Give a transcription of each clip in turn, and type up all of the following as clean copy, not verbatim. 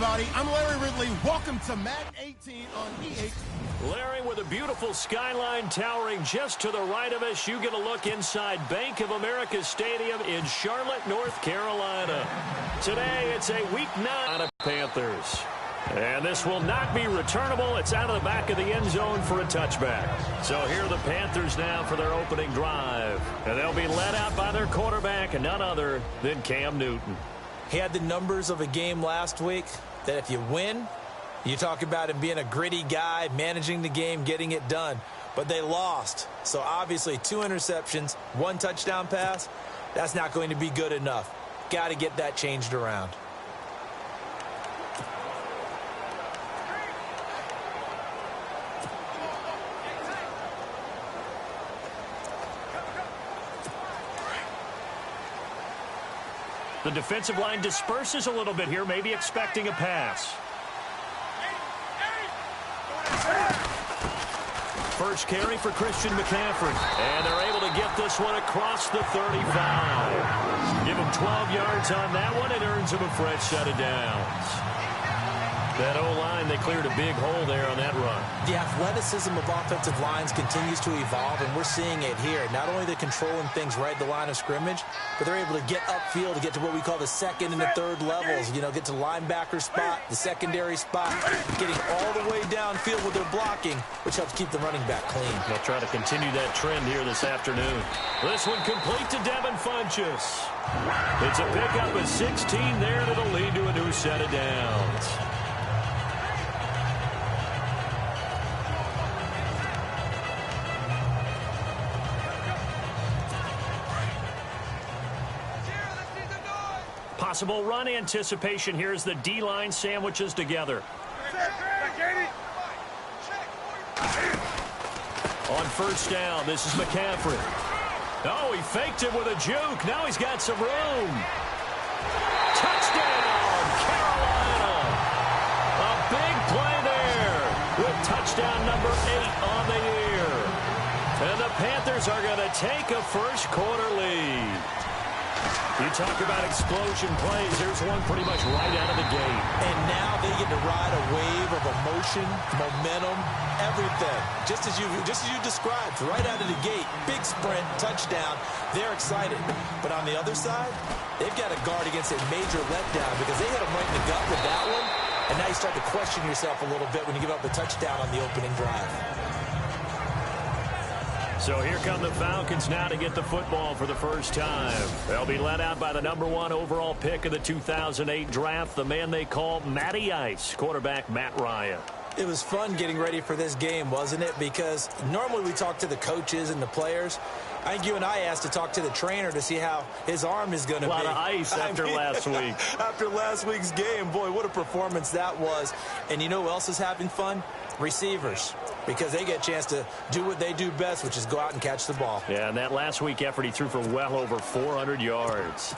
everybody. I'm Larry Ridley. Welcome to Madden 18 on EA. Larry, with a beautiful skyline towering just to the right of us, you get a look inside Bank of America Stadium in Charlotte, North Carolina. Today, it's a Week 9 of Panthers. And this will not be returnable. It's out of the back of the end zone for a touchback. So here are the Panthers now for their opening drive. And they'll be led out by their quarterback, and none other than Cam Newton. He had the numbers of a game last week that if you win, you talk about him being a gritty guy, managing the game, getting it done. But they lost. So obviously 2 interceptions, 1 touchdown pass, that's not going to be good enough. Got to get that changed around. The defensive line disperses a little bit here, maybe expecting a pass. First carry for Christian McCaffrey. And they're able to get this one across the 35. Give him 12 yards on that one. It earns him a fresh set of downs. That O-line, they cleared a big hole there on that run. The athleticism of offensive lines continues to evolve, and we're seeing it here. Not only they're controlling things right at the line of scrimmage, but they're able to get upfield to get to what we call the second and the third levels. You know, get to linebacker spot, the secondary spot, getting all the way downfield with their blocking, which helps keep the running back clean. They'll try to continue that trend here this afternoon. This one complete to Devin Funchess. It's a pickup of 16 there, and it'll lead to a new set of downs. Possible run anticipation here as the D-line sandwiches together. On first down, this is McCaffrey. Oh, he faked it with a juke. Now he's got some room. Touchdown, Carolina. A big play there with touchdown number 8 on the year. And the Panthers are going to take a first quarter lead. You talk about explosion plays. There's one pretty much right out of the gate. And now they get to ride a wave of emotion, momentum, everything. Just as you described, right out of the gate, big sprint, touchdown. They're excited. But on the other side, they've got to guard against a major letdown because they hit them right in the gut with that one. And now you start to question yourself a little bit when you give up a touchdown on the opening drive. So here come the Falcons now to get the football for the first time. They'll be led out by the number 1 overall pick of the 2008 draft, the man they call Matty Ice, quarterback Matt Ryan. It was fun getting ready for this game, wasn't it? Because normally we talk to the coaches and the players. I think you and I asked to talk to the trainer to see how his arm is going to be. A lot of ice after last week. After last week's game, boy, what a performance that was. And you know who else is having fun? Receivers. Because they get a chance to do what they do best, which is go out and catch the ball. Yeah, and that last week effort, he threw for well over 400 yards.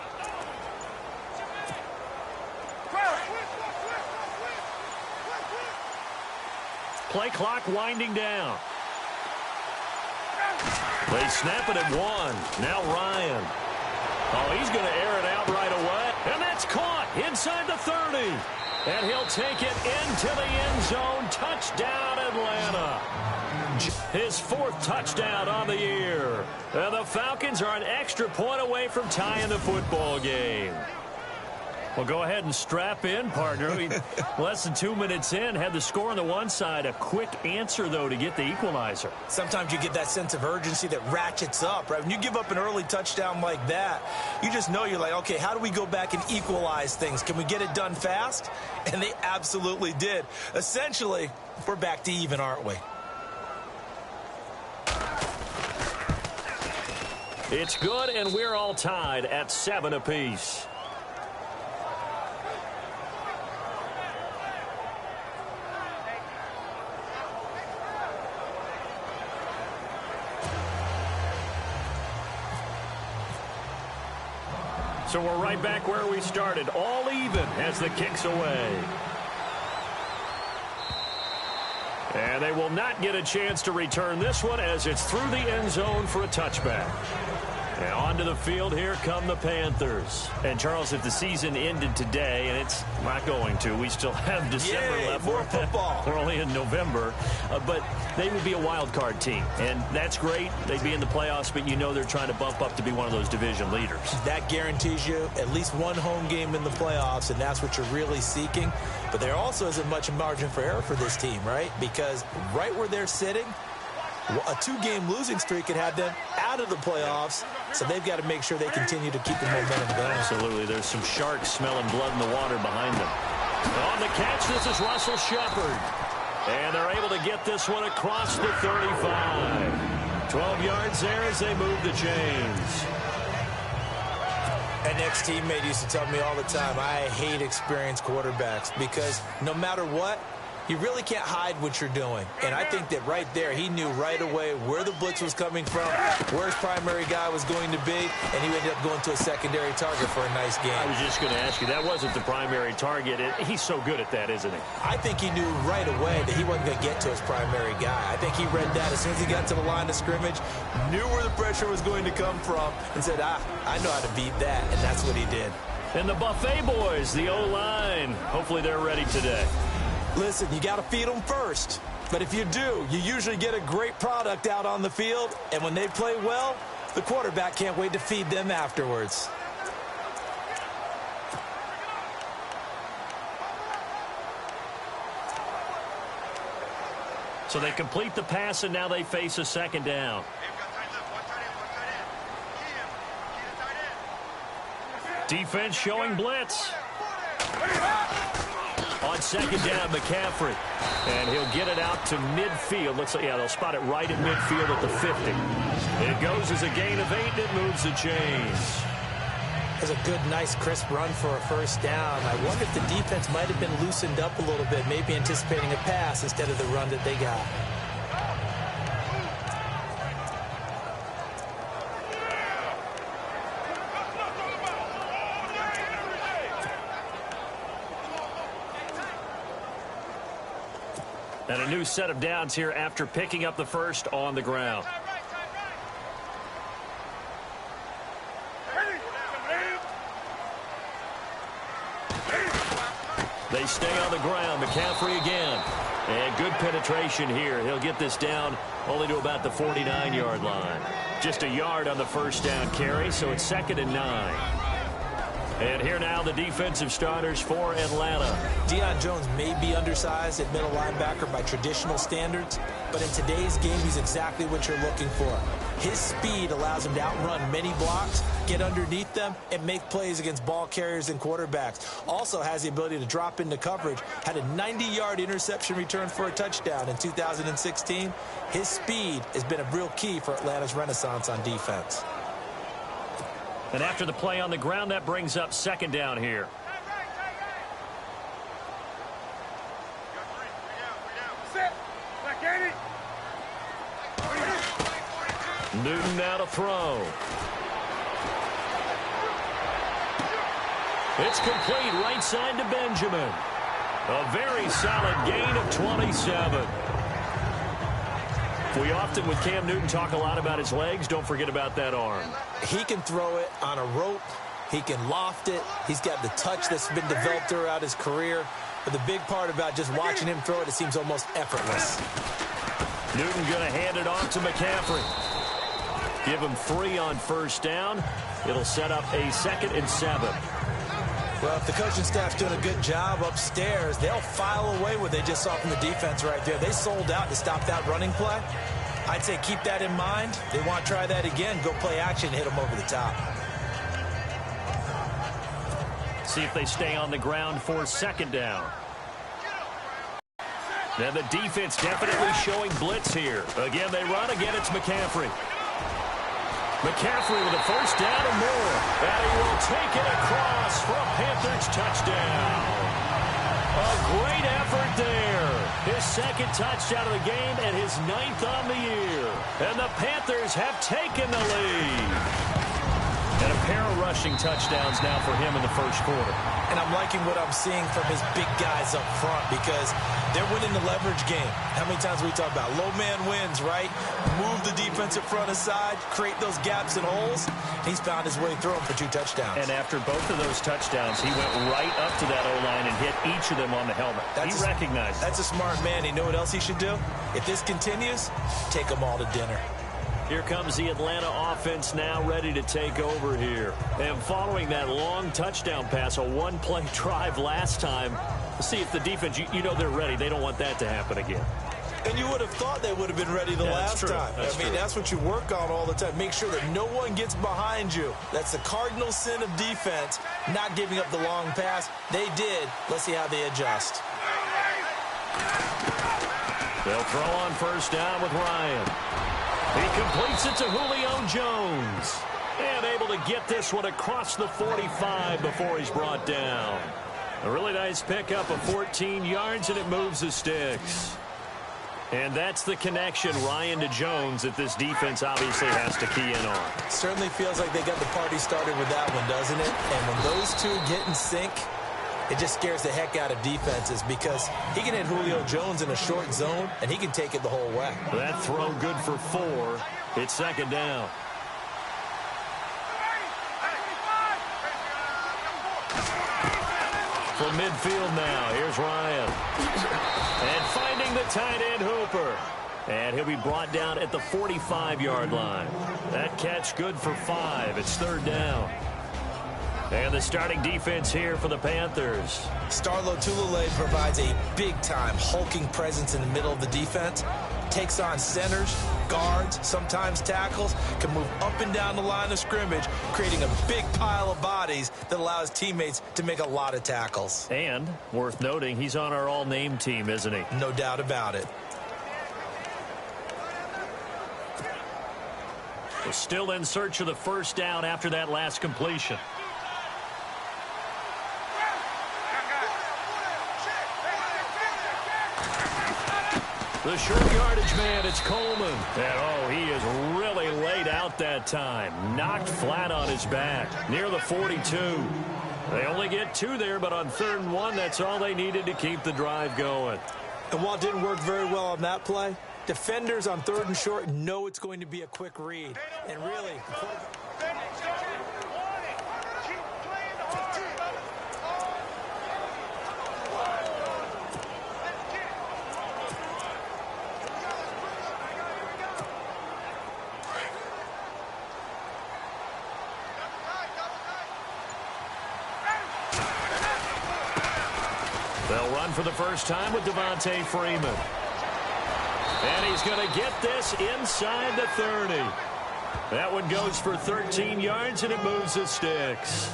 Play clock winding down. They snap it at 1. Now Ryan. Oh, he's going to air it out right away. And that's caught inside the 30. And he'll take it into the end zone. Touchdown, Atlanta. His 4th touchdown on the year. And the Falcons are an extra point away from tying the football game. Well, go ahead and strap in, partner. Less than 2 minutes in, had the score on the one side. A quick answer, though, to get the equalizer. Sometimes you get that sense of urgency that ratchets up, right? When you give up an early touchdown like that, you just know you're like, okay, how do we go back and equalize things? Can we get it done fast? And they absolutely did. Essentially, we're back to even, aren't we? It's good, and we're all tied at 7 apiece. So we're right back where we started, all even as the kick's away. And they will not get a chance to return this one as it's through the end zone for a touchback. Now onto the field, here come the Panthers. And Charles, if the season ended today, and it's not going to, we still have December left. More football. We're only in November, but they would be a wild card team, and that's great. They'd be in the playoffs, but you know they're trying to bump up to be one of those division leaders. That guarantees you at least one home game in the playoffs, and that's what you're really seeking. But there also isn't much margin for error for this team, right? Because right where they're sitting, a two-game losing streak could have them out of the playoffs, so they've got to make sure they continue to keep the momentum going. Absolutely. There's some sharks smelling blood in the water behind them. On the catch, this is Russell Shepard. And they're able to get this one across the 35. 12 yards there as they move the chains. An ex-teammate used to tell me all the time, I hate experienced quarterbacks because no matter what, you really can't hide what you're doing. And I think that right there, he knew right away where the blitz was coming from, where his primary guy was going to be, and he ended up going to a secondary target for a nice game. I was just going to ask you, that wasn't the primary target. He's so good at that, isn't he? I think he knew right away that he wasn't going to get to his primary guy. I think he read that as soon as he got to the line of scrimmage, knew where the pressure was going to come from, and said, I know how to beat that, and that's what he did. And the Buffet boys, the O-line, hopefully they're ready today. Listen, you got to feed them first. But if you do, you usually get a great product out on the field. And when they play well, the quarterback can't wait to feed them afterwards. So they complete the pass, and now they face a second down. Defense showing blitz. On second down, McCaffrey. And he'll get it out to midfield. Looks like, yeah, they'll spot it right at midfield at the 50. It goes as a gain of 8, and it moves the chains. That's a good, nice, crisp run for a first down. I wonder if the defense might have been loosened up a little bit, maybe anticipating a pass instead of the run that they got. And a new set of downs here after picking up the first on the ground. They stay on the ground. McCaffrey again. And good penetration here. He'll get this down only to about the 49-yard line. Just a yard on the first down carry, so it's 2nd and 9. And here now the defensive starters for Atlanta. Deion Jones may be undersized at middle linebacker by traditional standards, but in today's game, he's exactly what you're looking for. His speed allows him to outrun many blocks, get underneath them, and make plays against ball carriers and quarterbacks. Also has the ability to drop into coverage. Had a 90-yard interception return for a touchdown in 2016. His speed has been a real key for Atlanta's renaissance on defense. And after the play on the ground, that brings up second down here. Newton now to throw. It's complete right side to Benjamin. A very solid gain of 27. We often, with Cam Newton, talk a lot about his legs. Don't forget about that arm. He can throw it on a rope. He can loft it. He's got the touch that's been developed throughout his career. But the big part about just watching him throw it, it seems almost effortless. Newton going to hand it off to McCaffrey. Give him 3 on first down. It'll set up a 2nd and 7. Well, if the coaching staff's doing a good job upstairs, they'll file away what they just saw from the defense right there. They sold out to stop that running play. I'd say keep that in mind. They want to try that again. Go play action, hit them over the top. See if they stay on the ground for second down. Now the defense definitely showing blitz here. Again, they run. Again, it's McCaffrey. McCaffrey with a first down and more. And he will take it across for a Panthers touchdown. A great effort there. His 2nd touchdown of the game and his 9th on the year. And the Panthers have taken the lead. And a pair of rushing touchdowns now for him in the first quarter. And I'm liking what I'm seeing from his big guys up front because they're winning the leverage game. How many times we talk about low man wins, right? Move the defensive front aside, create those gaps and holes. He's found his way through them for 2 touchdowns. And after both of those touchdowns, he went right up to that O-line and hit each of them on the helmet. He recognized it. That's a smart man. You know what else he should do? If this continues, take them all to dinner. Here comes the Atlanta offense now ready to take over here. And following that long touchdown pass, a one-play drive last time, see if the defense, you know they're ready. They don't want that to happen again. And you would have thought they would have been ready the last time. That's what you work on all the time. Make sure that no one gets behind you. That's the cardinal sin of defense, not giving up the long pass. They did. Let's see how they adjust. They'll throw on first down with Ryan. He completes it to Julio Jones. And able to get this one across the 45 before he's brought down. A really nice pickup of 14 yards, and it moves the sticks. And that's the connection, Ryan to Jones, that this defense obviously has to key in on. Certainly feels like they got the party started with that one, doesn't it? And when those two get in sync, it just scares the heck out of defenses because he can hit Julio Jones in a short zone, and he can take it the whole way. That throw good for 4. It's second down. From midfield now, here's Ryan. And finding the tight end Hooper. And he'll be brought down at the 45-yard line. That catch good for 5. It's third down. And the starting defense here for the Panthers. Starlo Tulele provides a big-time hulking presence in the middle of the defense. Takes on centers, guards, sometimes tackles, can move up and down the line of scrimmage, creating a big pile of bodies that allows teammates to make a lot of tackles. And, worth noting, he's on our all-name team, isn't he? No doubt about it. We're still in search of the first down after that last completion. The short yardage man, it's Coleman. And, he is really laid out that time. Knocked flat on his back, near the 42. They only get 2 there, but on 3rd and 1, that's all they needed to keep the drive going. And while it didn't work very well on that play, defenders on 3rd and short know it's going to be a quick read. And really, they'll run for the first time with Devontae Freeman. And he's going to get this inside the 30. That one goes for 13 yards, and it moves the sticks.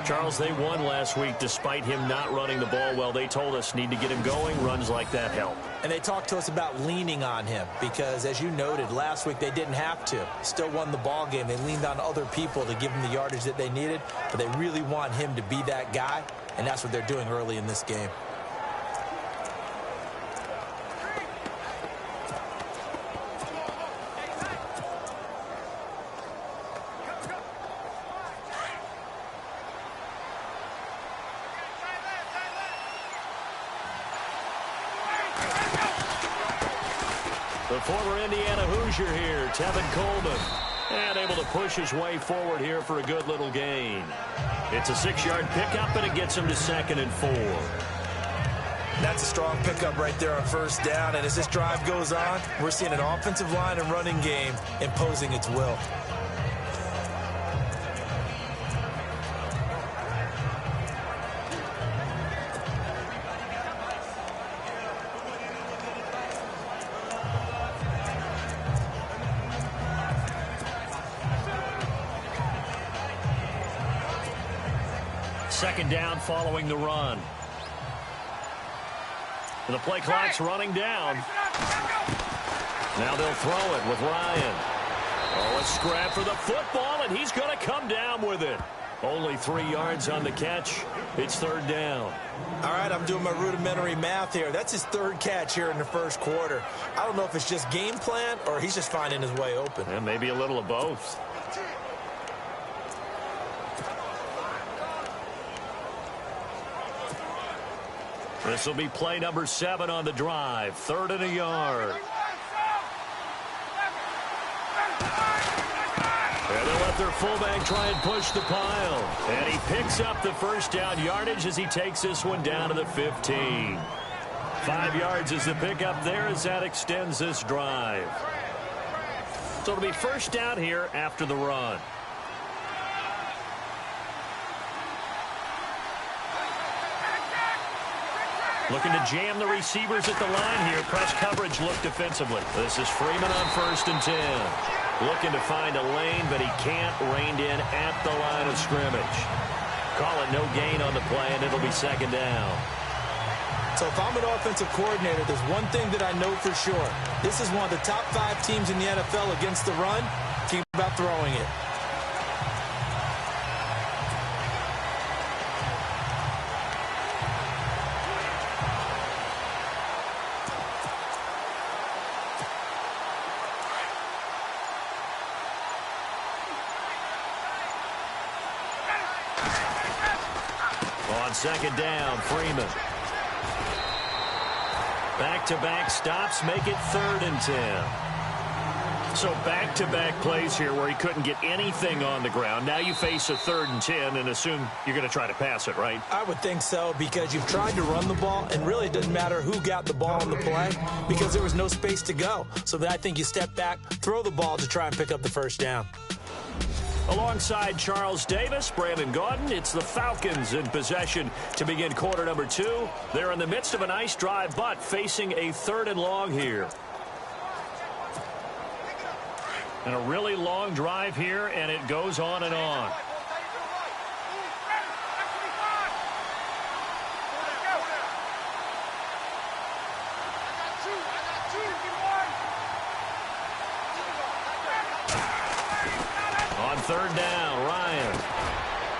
Charles, they won last week despite him not running the ball well. They told us need to get him going. Runs like that help. And they talked to us about leaning on him because, as you noted, last week they didn't have to. Still won the ball game. They leaned on other people to give him the yardage that they needed, but they really want him to be that guy, and that's what they're doing early in this game. The former Indiana Hoosier here, Tevin Coleman. And able to push his way forward here for a good little gain. It's a 6-yard pickup, and it gets him to 2nd and 4. That's a strong pickup right there on first down. And as this drive goes on, we're seeing an offensive line and running game imposing its will. Second down following the run. And the play clock's running down. Now they'll throw it with Ryan. Oh, a scrap for the football, and he's going to come down with it. Only 3 yards on the catch. It's third down. All right, I'm doing my rudimentary math here. That's his 3rd catch here in the first quarter. I don't know if it's just game plan or he's just finding his way open. And maybe a little of both. This will be play number 7 on the drive. 3rd and a yard. And they'll let their fullback try and push the pile. And he picks up the first down yardage as he takes this one down to the 15. 5 yards is the pickup there as that extends this drive. So it'll be first down here after the run. Looking to jam the receivers at the line here. Press coverage look defensively. This is Freeman on 1st and 10. Looking to find a lane, but he can't. Reined in at the line of scrimmage. Call it no gain on the play, and it'll be 2nd down. So if I'm an offensive coordinator, there's one thing that I know for sure. This is one of the top 5 teams in the NFL against the run. Think about throwing it. On 2nd down, Freeman. Back-to-back stops make it 3rd and 10. So back-to-back plays here where he couldn't get anything on the ground. Now you face a 3rd and 10 and assume you're going to try to pass it, right? I would think so, because you've tried to run the ball, and really it doesn't matter who got the ball on the play because there was no space to go. So I think you step back, throw the ball to try and pick up the first down. Alongside Charles Davis, Brandon Gaudin, it's the Falcons in possession to begin quarter number 2. They're in the midst of a nice drive, but facing a 3rd and long here. And a really long drive here, and it goes on and on. On 3rd down, Ryan.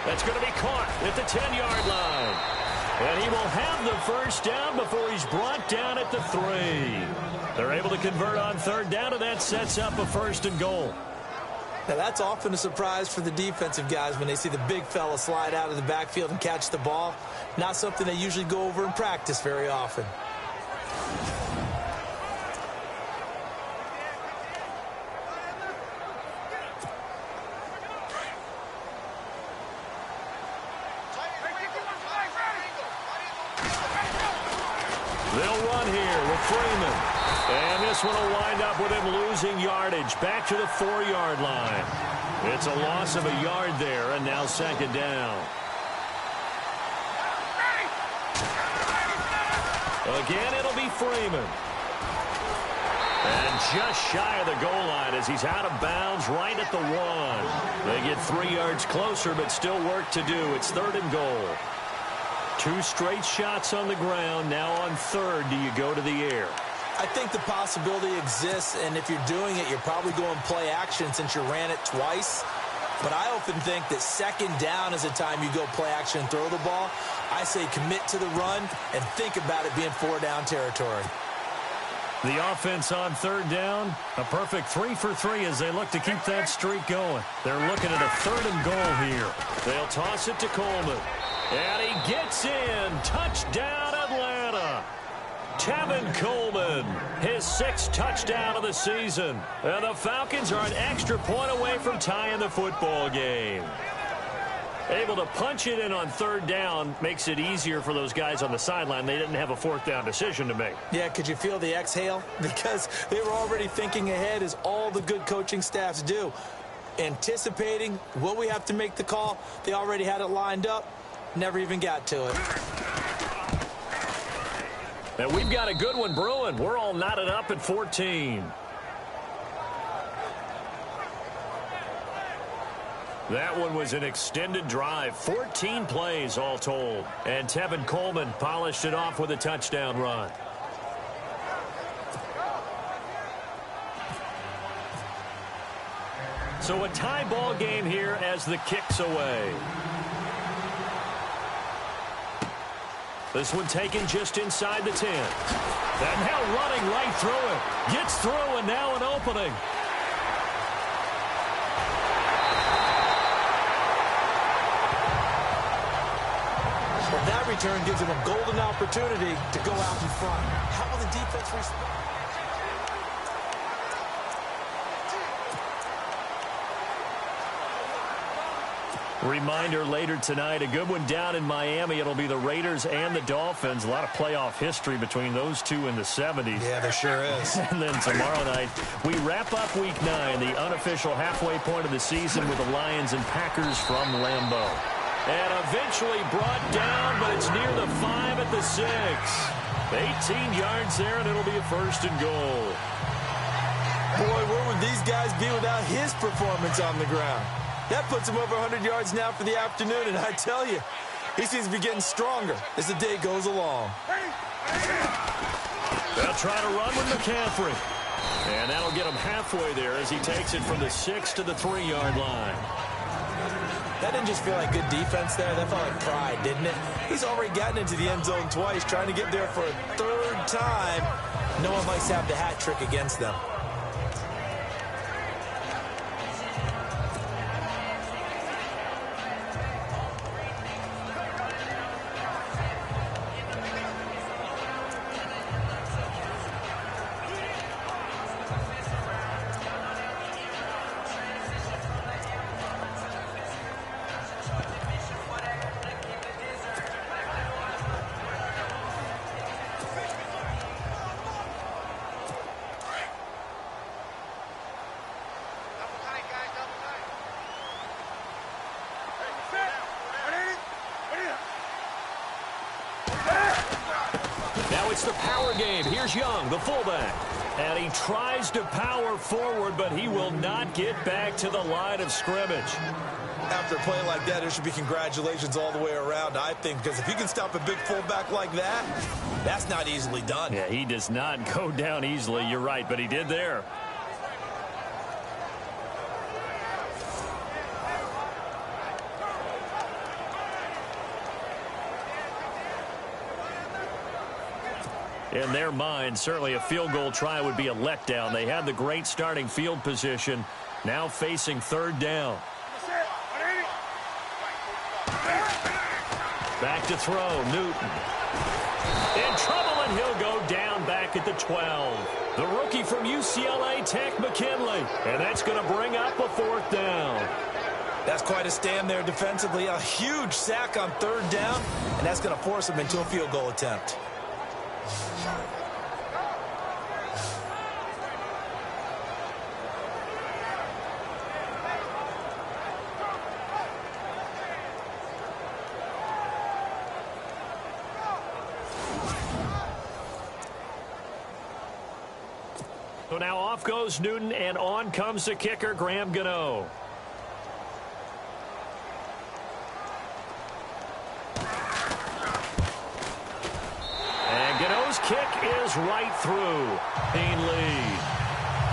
That's going to be caught at the 10-yard line. And he will have the first down before he's brought down at the 3. They're able to convert on 3rd down, and that sets up a 1st and goal. Now, that's often a surprise for the defensive guys when they see the big fella slide out of the backfield and catch the ball. Not something they usually go over in practice very often. They'll run here with Freeman. And this one will wind up with him losing yardage back to the 4-yard line. It's a loss of a yard there, and now 2nd down. Again, it'll be Freeman. And just shy of the goal line as he's out of bounds right at the 1. They get 3 yards closer, but still work to do. It's 3rd and goal. 2 straight shots on the ground. Now on 3rd, do you go to the air? I think the possibility exists, and if you're doing it, you're probably going play action since you ran it twice. But I often think that 2nd down is the time you go play action and throw the ball. I say commit to the run and think about it being 4-down territory. The offense on 3rd down, a perfect 3 for 3 as they look to keep that streak going. They're looking at a 3rd and goal here. They'll toss it to Coleman. And he gets in. Touchdown, Atlanta. Tevin Coleman, his 6th touchdown of the season. And the Falcons are an extra point away from tying the football game. Able to punch it in on 3rd down makes it easier for those guys on the sideline. They didn't have a 4th down decision to make. Yeah, could you feel the exhale? Because they were already thinking ahead, as all the good coaching staffs do. Anticipating, will we have to make the call? They already had it lined up. Never even got to it. And we've got a good one brewing. We're all knotted up at 14. That one was an extended drive. 14 plays all told. And Tevin Coleman polished it off with a touchdown run. So a tie ball game here as the kick's away. This one taken just inside the 10. And now running right through it. Gets through, and now an opening. Well, that return gives him a golden opportunity to go out in front. How will the defense respond? Reminder later tonight, a good one down in Miami. It'll be the Raiders and the Dolphins. A lot of playoff history between those two in the 70s. Yeah, there sure is. And then tomorrow night, we wrap up Week 9, the unofficial halfway point of the season with the Lions and Packers from Lambeau. And eventually brought down, but it's near the 5 at the 6. 18 yards there, and it'll be a 1st and goal. Boy, where would these guys be without his performance on the ground? That puts him over 100 yards now for the afternoon, and I tell you, he seems to be getting stronger as the day goes along. They'll try to run with McCaffrey. And that'll get him halfway there as he takes it from the 6 to the 3-yard line. That didn't just feel like good defense there. That felt like pride, didn't it? He's already gotten into the end zone twice, trying to get there for a 3rd time. No one likes to have the hat trick against them. Now it's the power game. Here's Young, the fullback. And he tries to power forward, but he will not get back to the line of scrimmage. After a play like that, there should be congratulations all the way around, I think, because if you can stop a big fullback like that, that's not easily done. Yeah, he does not go down easily. You're right, but he did there. In their mind, certainly a field goal try would be a letdown. They had the great starting field position, now facing 3rd down. Back to throw, Newton. In trouble, and he'll go down back at the 12. The rookie from UCLA, Tech McKinley. And that's going to bring up a 4th down. That's quite a stand there defensively. A huge sack on 3rd down, and that's going to force him into a field goal attempt. So now off goes Newton, and on comes the kicker, Graham Gano. And Gano's kick is right through. Clean lead.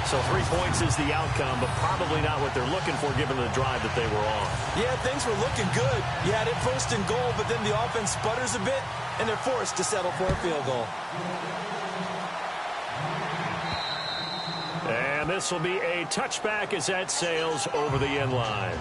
So 3 points is the outcome, but probably not what they're looking for given the drive that they were on. Yeah, things were looking good. You had it 1st and goal, but then the offense sputters a bit, and they're forced to settle for a field goal. And this will be a touchback as that sails over the end line.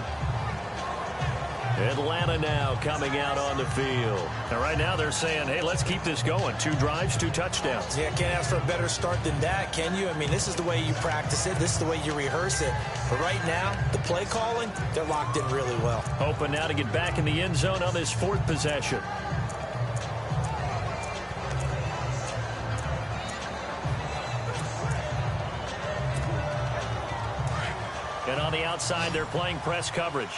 Atlanta now coming out on the field. And right now they're saying, hey, let's keep this going. 2 drives, 2 touchdowns. Yeah, can't ask for a better start than that, can you? I mean, this is the way you practice it. This is the way you rehearse it. But right now, the play calling, they're locked in really well. Hoping now to get back in the end zone on this 4th possession. And on the outside, they're playing press coverage.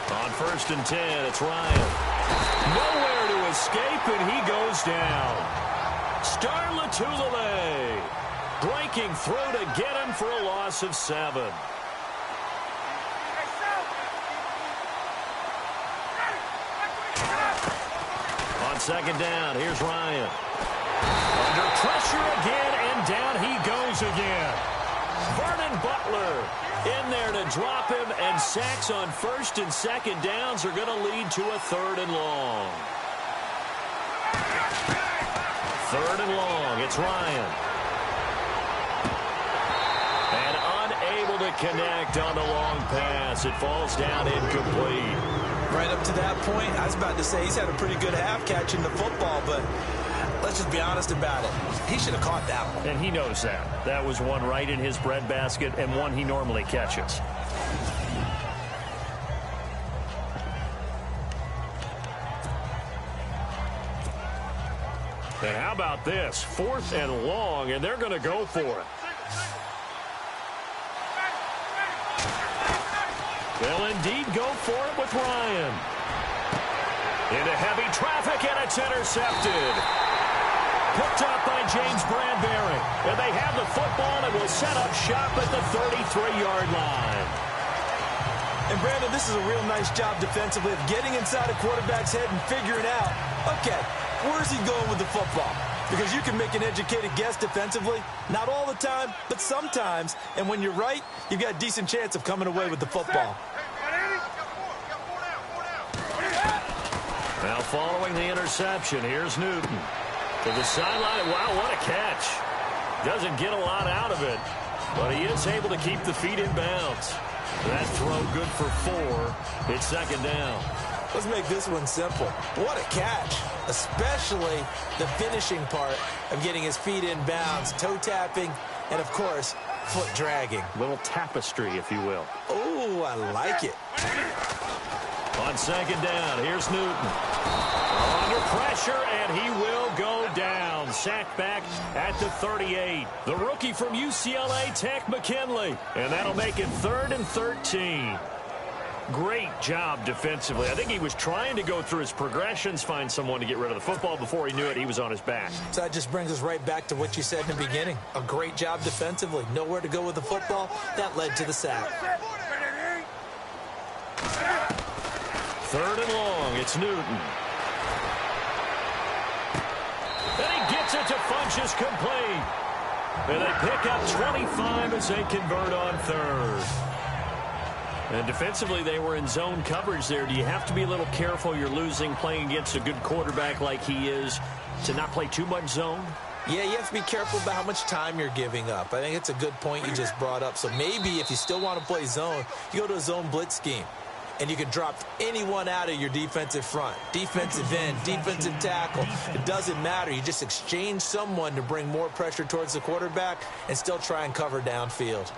On 1st and 10, it's Ryan. Nowhere to escape, and he goes down. Star Latulippe breaking through to get him for a loss of 7. On 2nd down, here's Ryan. Under pressure again, and down he goes again. Vernon Butler in there to drop him, and sacks on 1st and 2nd downs are going to lead to a 3rd and long. 3rd and long, it's Ryan. And can't connect on the long pass. It falls down incomplete. Right up to that point, I was about to say he's had a pretty good half catching the football, but let's just be honest about it. He should have caught that one. And he knows that. That was one right in his breadbasket and one he normally catches. And how about this? 4th and long, and they're going to go for it. They'll indeed go for it with Ryan. Into heavy traffic, and it's intercepted. Picked up by James Bradbury. And they have the football and will set up shop at the 33-yard line. And, Brandon, this is a real nice job defensively of getting inside a quarterback's head and figuring out, okay, where's he going with the football? Because you can make an educated guess defensively. Not all the time, but sometimes. And when you're right, you've got a decent chance of coming away with the football. Now following the interception, here's Newton. To the sideline. Wow, what a catch. Doesn't get a lot out of it, but he is able to keep the feet in bounds. That throw good for 4. It's 2nd down. Let's make this one simple. What a catch, especially the finishing part of getting his feet in bounds, toe tapping, and, of course, foot dragging. Little tapestry, if you will. Oh, I like it. On 2nd down, here's Newton. Under pressure, and he will go down. Sacked back at the 38. The rookie from UCLA, Tech McKinley. And that'll make it 3rd and 13. Great job defensively. I think he was trying to go through his progressions, find someone to get rid of the football. Before he knew it, he was on his back. So that just brings us right back to what you said in the beginning. A great job defensively. Nowhere to go with the football. That led to the sack. 3rd and long. It's Newton. And he gets it to Funchess complete. And they pick up 25 as they convert on 3rd. And defensively, they were in zone coverage there. Do you have to be a little careful? You're losing playing against a good quarterback like he is to not play too much zone? Yeah, you have to be careful about how much time you're giving up. I think it's a good point you just brought up. So maybe if you still want to play zone, you go to a zone blitz scheme. And you can drop anyone out of your defensive front. Defensive end, defensive tackle. It doesn't matter. You just exchange someone to bring more pressure towards the quarterback and still try and cover downfield.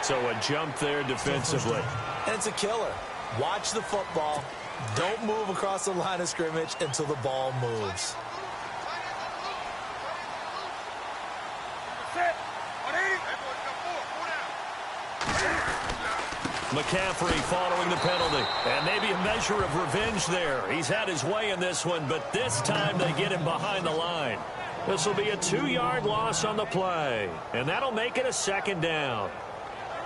So a jump there defensively. And it's a killer. Watch the football. Don't move across the line of scrimmage until the ball moves. McCaffrey following the penalty. And maybe a measure of revenge there. He's had his way in this one, but this time they get him behind the line. This will be a 2-yard loss on the play. And that'll make it a 2nd down.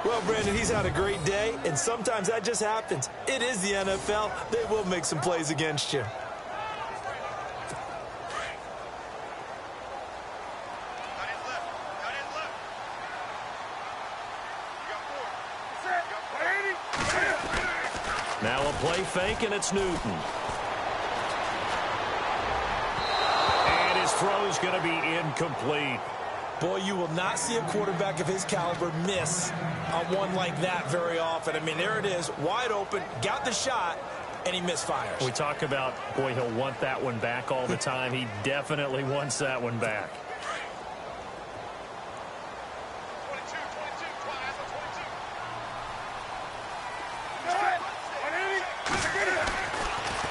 Well, Brandon, he's had a great day, and sometimes that just happens. It is the NFL. They will make some plays against you. Now a play fake, and it's Newton. And his throw's going to be incomplete. Boy, you will not see a quarterback of his caliber miss on one like that very often. I mean, there it is, wide open, got the shot, and he misfires. We talk about, boy, he'll want that one back all the time. He definitely wants that one back.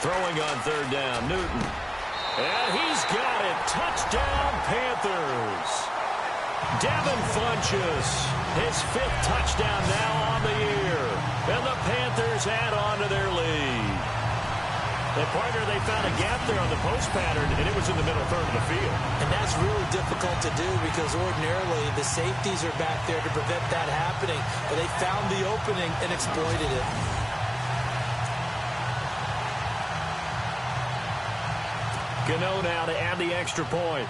Throwing on 3rd down, Newton. And he's got it. Touchdown, Panthers. Devin Funchess, his 5th touchdown now on the year. And the Panthers add on to their lead. And, partner, they found a gap there on the post pattern, and it was in the middle 3rd of the field. And that's really difficult to do because ordinarily the safeties are back there to prevent that happening. But they found the opening and exploited it. Gano now to add the extra point.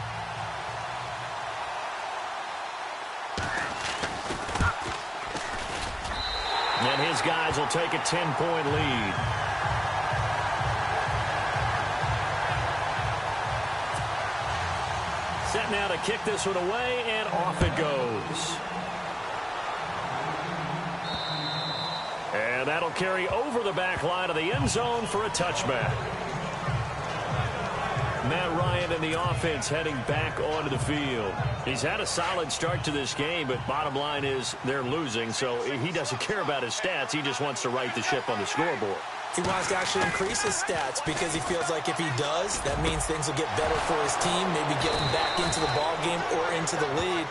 And his guys will take a 10-point lead. Set now to kick this one away, and off it goes. And that'll carry over the back line of the end zone for a touchback. Matt Ryan and the offense heading back onto the field. He's had a solid start to this game, but bottom line is they're losing, so he doesn't care about his stats. He just wants to right the ship on the scoreboard. He wants to actually increase his stats because he feels like if he does, that means things will get better for his team, maybe get him back into the ball game or into the lead.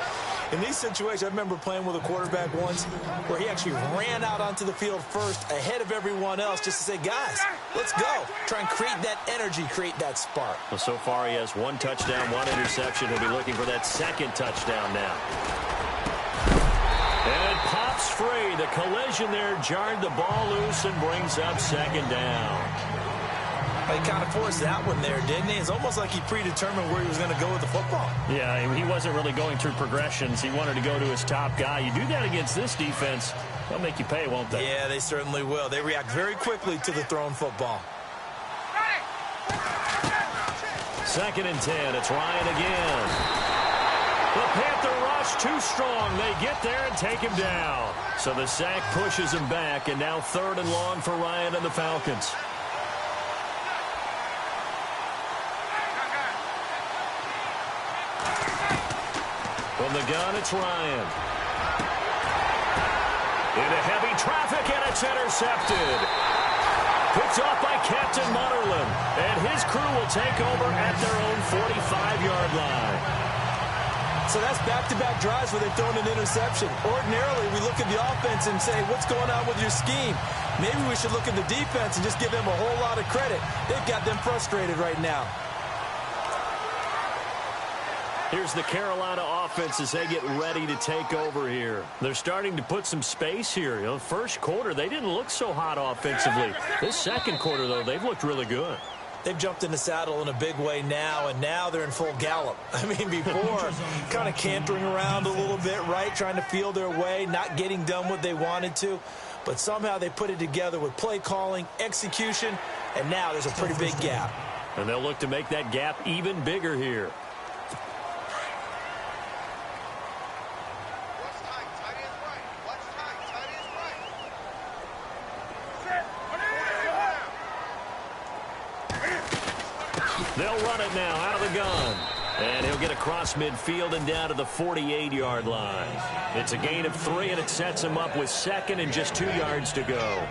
In these situations, I remember playing with a quarterback once where he actually ran out onto the field first ahead of everyone else just to say, guys, let's go. Try and create that energy, create that spark. Well, so far he has 1 touchdown, 1 interception. He'll be looking for that second touchdown now. And it pops free. The collision there jarred the ball loose and brings up second down. He kind of forced that one there, didn't he? It's almost like he predetermined where he was going to go with the football. Yeah, he wasn't really going through progressions. He wanted to go to his top guy. You do that against this defense, they'll make you pay, won't they? Yeah, they certainly will. They react very quickly to the thrown football. 2nd and 10. It's Ryan again. The Panther rush too strong. They get there and take him down. So the sack pushes him back, and now 3rd and long for Ryan and the Falcons. From the gun, it's Ryan. Into heavy traffic, and it's intercepted. Picked off by Captain Mutterland, and his crew will take over at their own 45-yard line. So that's back-to-back drives where they've thrown an interception. Ordinarily, we look at the offense and say, what's going on with your scheme? Maybe we should look at the defense and just give them a whole lot of credit. They've got them frustrated right now. Here's the Carolina offense as they get ready to take over here. They're starting to put some space here. You know, first quarter, they didn't look so hot offensively. This second quarter, though, they've looked really good. They've jumped in the saddle in a big way now, and now they're in full gallop. I mean, before, kind of cantering around a little bit, right, trying to feel their way, not getting done what they wanted to. But somehow they put it together with play calling, execution, and now there's a pretty big gap. And they'll look to make that gap even bigger here. They'll run it now out of the gun. And he'll get across midfield and down to the 48-yard line. It's a gain of 3, and it sets him up with 2nd and just 2 yards to go.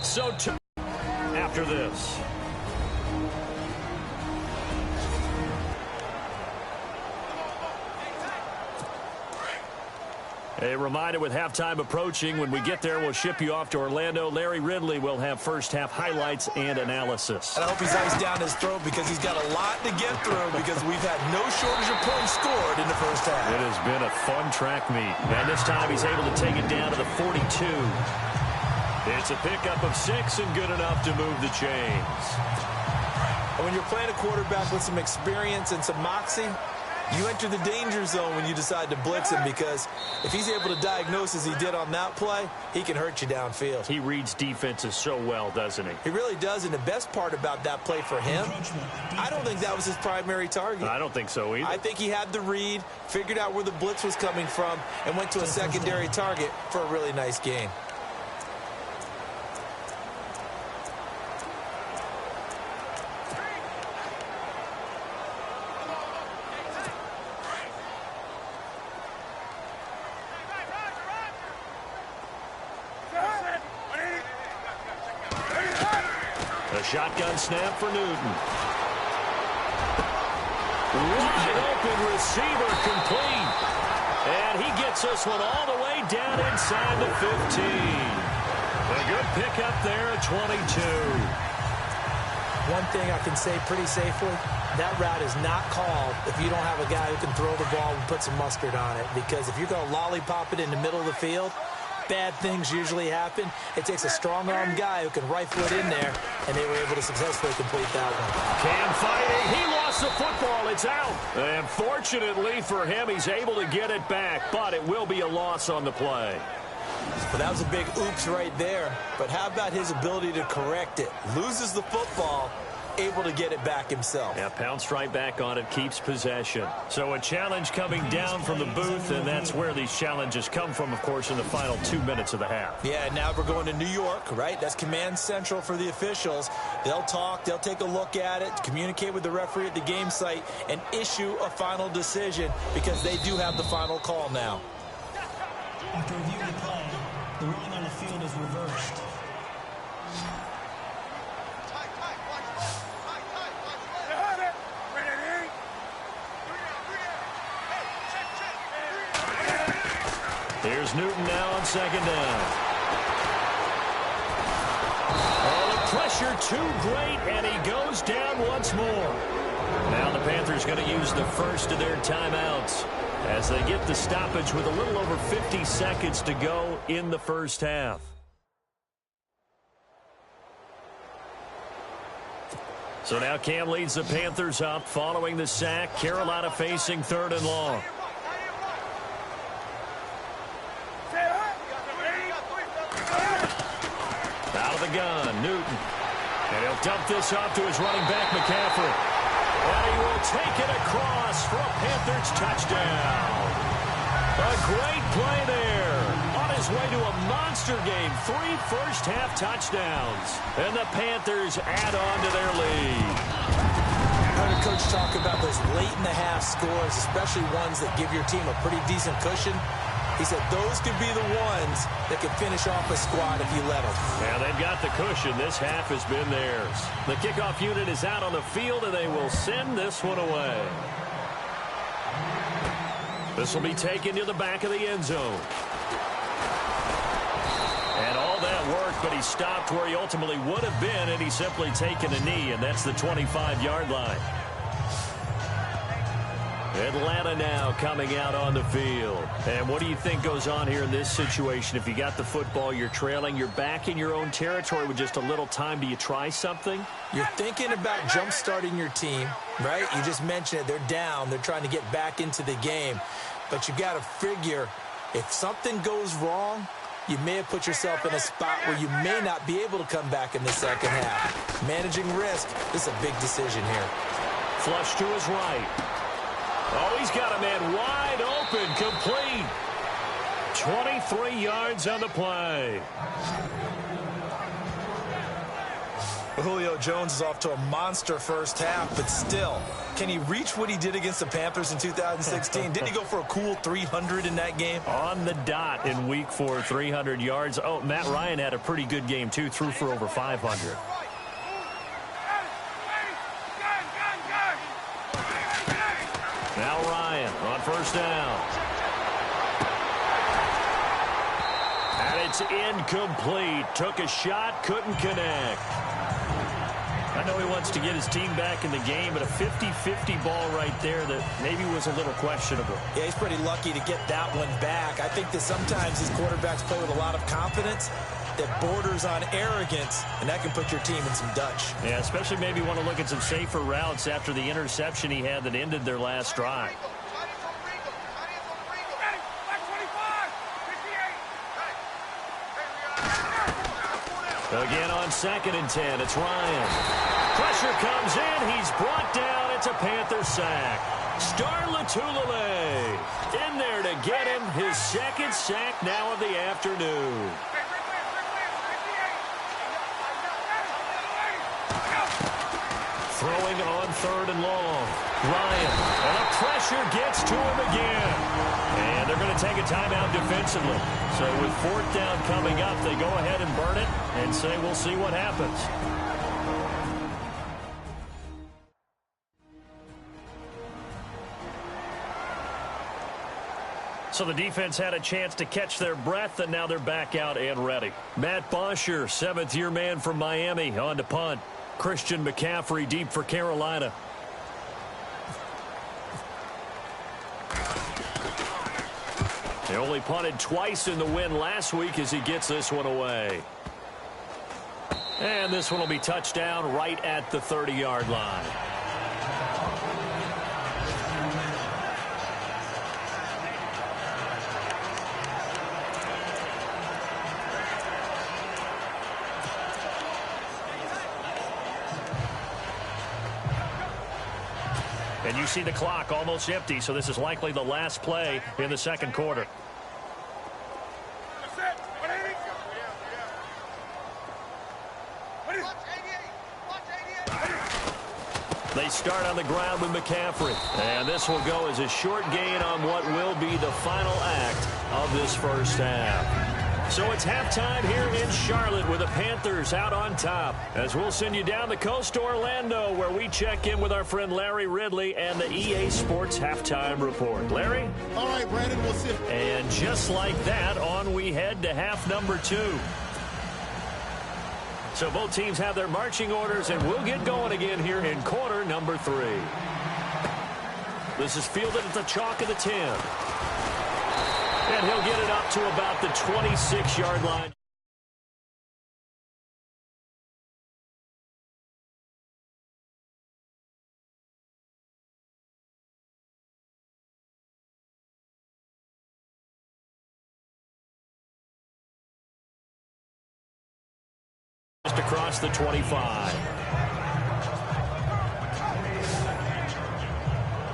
So after this. A reminder with halftime approaching, when we get there, we'll ship you off to Orlando. Larry Ridley will have first-half highlights and analysis. And I hope he's iced down his throat because he's got a lot to get through because we've had no shortage of points scored in the first half. It has been a fun track meet. And this time he's able to take it down to the 42. It's a pickup of 6 and good enough to move the chains. And when you're playing a quarterback with some experience and some moxie, you enter the danger zone when you decide to blitz him because if he's able to diagnose as he did on that play, he can hurt you downfield. He reads defenses so well, doesn't he? He really does, and the best part about that play for him, I don't think that was his primary target. I don't think so either. I think he had the read, figured out where the blitz was coming from, and went to a secondary target for a really nice gain. A shotgun snap for Newton. Wide open receiver complete. And he gets this one all the way down inside the 15. A good pickup there at 22. One thing I can say pretty safely, that route is not called if you don't have a guy who can throw the ball and put some mustard on it. Because if you're going to lollipop it in the middle of the field, bad things usually happen. It takes a strong-armed guy who can rifle it in there, and they were able to successfully complete that one. Cam fighting. He lost the football. It's out. And fortunately for him, he's able to get it back, but it will be a loss on the play. Well, that was a big oops right there. But how about his ability to correct it? Loses the football, able to get it back himself. Yeah, pounced right back on it, keeps possession. So a challenge coming down from the booth, and that's where these challenges come from, of course, in the final 2 minutes of the half. Yeah, now we're going to New York, right? That's command central for the officials. They'll talk, they'll take a look at it, communicate with the referee at the game site, and issue a final decision because they do have the final call now. After reviewing the play, the ruling on the field is reversed. Here's Newton now on second down. Oh, the pressure too great, and he goes down once more. Now the Panthers going to use the first of their timeouts as they get the stoppage with a little over 50 seconds to go in the first half. So now Cam leads the Panthers up following the sack. Carolina facing 3rd and long. Out of the gun, Newton. And he'll dump this off to his running back, McCaffrey. And he will take it across for a Panthers touchdown. A great play there. On his way to a monster game, 3 first-half touchdowns. And the Panthers add on to their lead. I heard a coach talk about those late-in-the-half scores, especially ones that give your team a pretty decent cushion. He said those could be the ones that could finish off a squad if you let them. Yeah, they've got the cushion. This half has been theirs. The kickoff unit is out on the field, and they will send this one away. This will be taken to the back of the end zone. And all that work, but he stopped where he ultimately would have been, and he's simply taken a knee, and that's the 25-yard line. Atlanta now coming out on the field. And what do you think goes on here in this situation? If you got the football, you're trailing, you're back in your own territory with just a little time. Do you try something? You're thinking about jump-starting your team, right? You just mentioned it. They're down. They're trying to get back into the game. But you got to figure if something goes wrong, you may have put yourself in a spot where you may not be able to come back in the second half. Managing risk is a big decision here. Flush to his right. Oh, he's got a man wide open, complete. 23 yards on the play. Julio Jones is off to a monster first half, but still, can he reach what he did against the Panthers in 2016? Didn't he go for a cool 300 in that game? On the dot in week 4, 300 yards. Oh, Matt Ryan had a pretty good game, too, threw for over 500. Now Ryan on first down. And it's incomplete. Took a shot, couldn't connect. I know he wants to get his team back in the game, but a 50-50 ball right there that maybe was a little questionable. Yeah, he's pretty lucky to get that one back. I think that sometimes these quarterbacks play with a lot of confidence that borders on arrogance, and that can put your team in some Dutch. Yeah, especially maybe want to look at some safer routes after the interception he had that ended their last drive. Again on 2nd and 10, it's Ryan. Pressure comes in, he's brought down, it's a Panther sack. Star Latulele in there to get him his 2nd sack now of the afternoon. Throwing on 3rd and long. Ryan, and the pressure gets to him again. And they're going to take a timeout defensively. So with 4th down coming up, they go ahead and burn it and say we'll see what happens. So the defense had a chance to catch their breath, and now they're back out and ready. Matt Bosher, 7th-year man from Miami, on to punt. Christian McCaffrey deep for Carolina. They only punted twice in the win last week as he gets this one away. And this one will be touchdown right at the 30-yard line. And you see the clock almost empty, so this is likely the last play in the second quarter. They start on the ground with McCaffrey. And this will go as a short gain on what will be the final act of this first half. So it's halftime here in Charlotte with the Panthers out on top. As we'll send you down the coast to Orlando, where we check in with our friend Larry Ridley and the EA Sports Halftime Report. Larry? All right, Brandon, we'll see. And just like that, on we head to half number 2. So both teams have their marching orders, and we'll get going again here in quarter number 3. This is fielded at the chalk of the 10. And he'll get it up to about the 26-yard line. Just across the 25.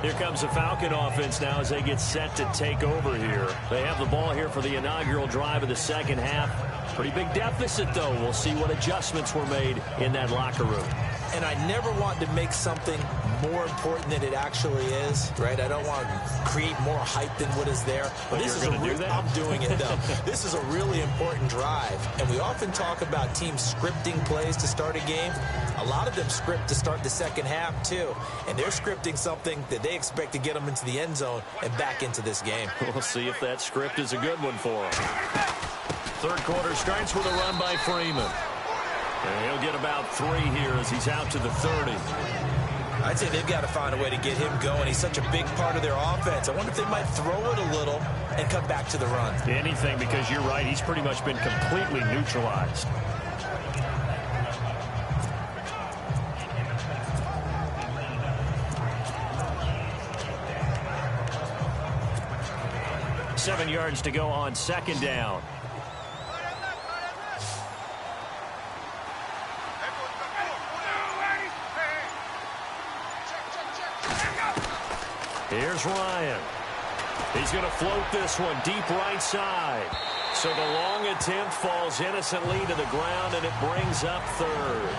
Here comes the Falcon offense now as they get set to take over here. They have the ball here for the inaugural drive of the second half. Pretty big deficit, though. We'll see what adjustments were made in that locker room. And I never want to make something more important than it actually is, right? I don't want to create more hype than what is there. But this is going to do that? I'm doing it, though. This is a really important drive. And we often talk about teams scripting plays to start a game. A lot of them script to start the second half, too. And they're scripting something that they expect to get them into the end zone and back into this game. We'll see if that script is a good one for them. Third quarter starts with a run by Freeman. And he'll get about 3 here as he's out to the 30. I'd say they've got to find a way to get him going. He's such a big part of their offense. I wonder if they might throw it a little and come back to the run. Anything, because you're right. He's pretty much been completely neutralized. Seven yards to go on second down. Here's Ryan. He's going to float this one deep right side. So the long attempt falls innocently to the ground, and it brings up third.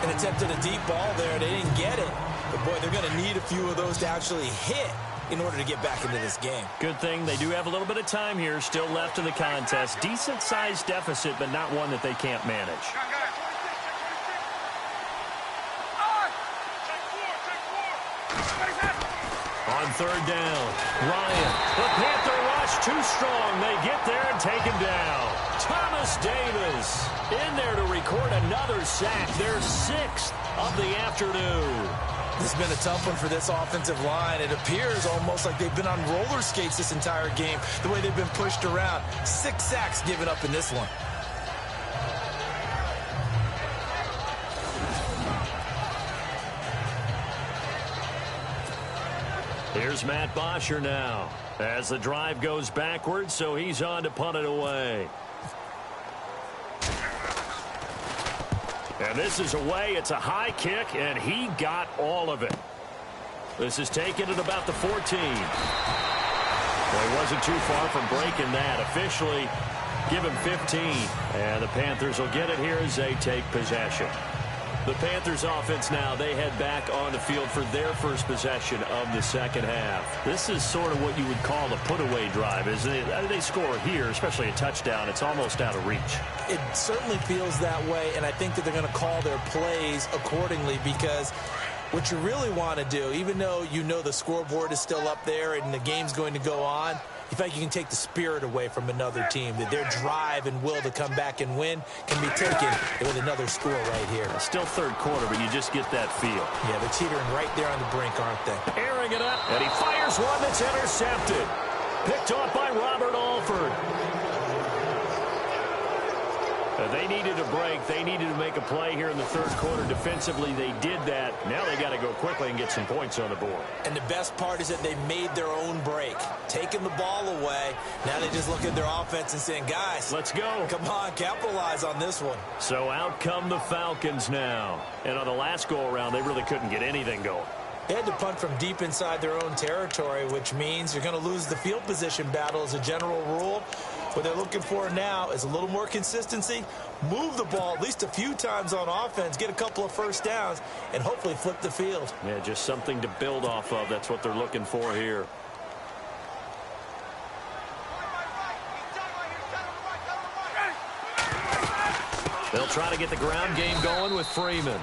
An attempt at a deep ball there. They didn't get it. But, boy, they're going to need a few of those to actually hit in order to get back into this game. Good thing they do have a little bit of time here still left in the contest. Decent-sized deficit, but not one that they can't manage. On third down, Ryan. The Panther rush too strong. They get there and take him down. Thomas Davis in there to record another sack. Their 6th of the afternoon. This has been a tough one for this offensive line. It appears almost like they've been on roller skates this entire game, the way they've been pushed around. 6 sacks given up in this one. Here's Matt Bosher now as the drive goes backwards, so he's on to punt it away. And this is away. It's a high kick, and he got all of it. This is taken at about the 14. Well, he wasn't too far from breaking that. Officially, give him 15. And the Panthers will get it here as they take possession. The Panthers offense now, they head back on the field for their first possession of the second half. This is sort of what you would call a put-away drive, isn't it? They score here, especially a touchdown. It's almost out of reach. It certainly feels that way, and I think that they're going to call their plays accordingly, because what you really want to do, even though you know the scoreboard is still up there and the game's going to go on, you think you can take the spirit away from another team, that their drive and will to come back and win can be taken with another score right here. Still third quarter, but you just get that feel. Yeah, they're teetering right there on the brink, aren't they? Airing it up, and he fires one that's intercepted. Picked off by Robert Alford. They needed a break. They needed to make a play here in the third quarter. Defensively, they did that. Now they got to go quickly and get some points on the board. And the best part is that they made their own break. Taking the ball away. Now they just look at their offense and saying, guys, let's go. Come on, capitalize on this one. So out come the Falcons now. And on the last go-around, they really couldn't get anything going. They had to punt from deep inside their own territory, which means you're going to lose the field position battle as a general rule. What they're looking for now is a little more consistency, move the ball at least a few times on offense, get a couple of first downs, and hopefully flip the field. Yeah, just something to build off of. That's what they're looking for here. They'll try to get the ground game going with Freeman.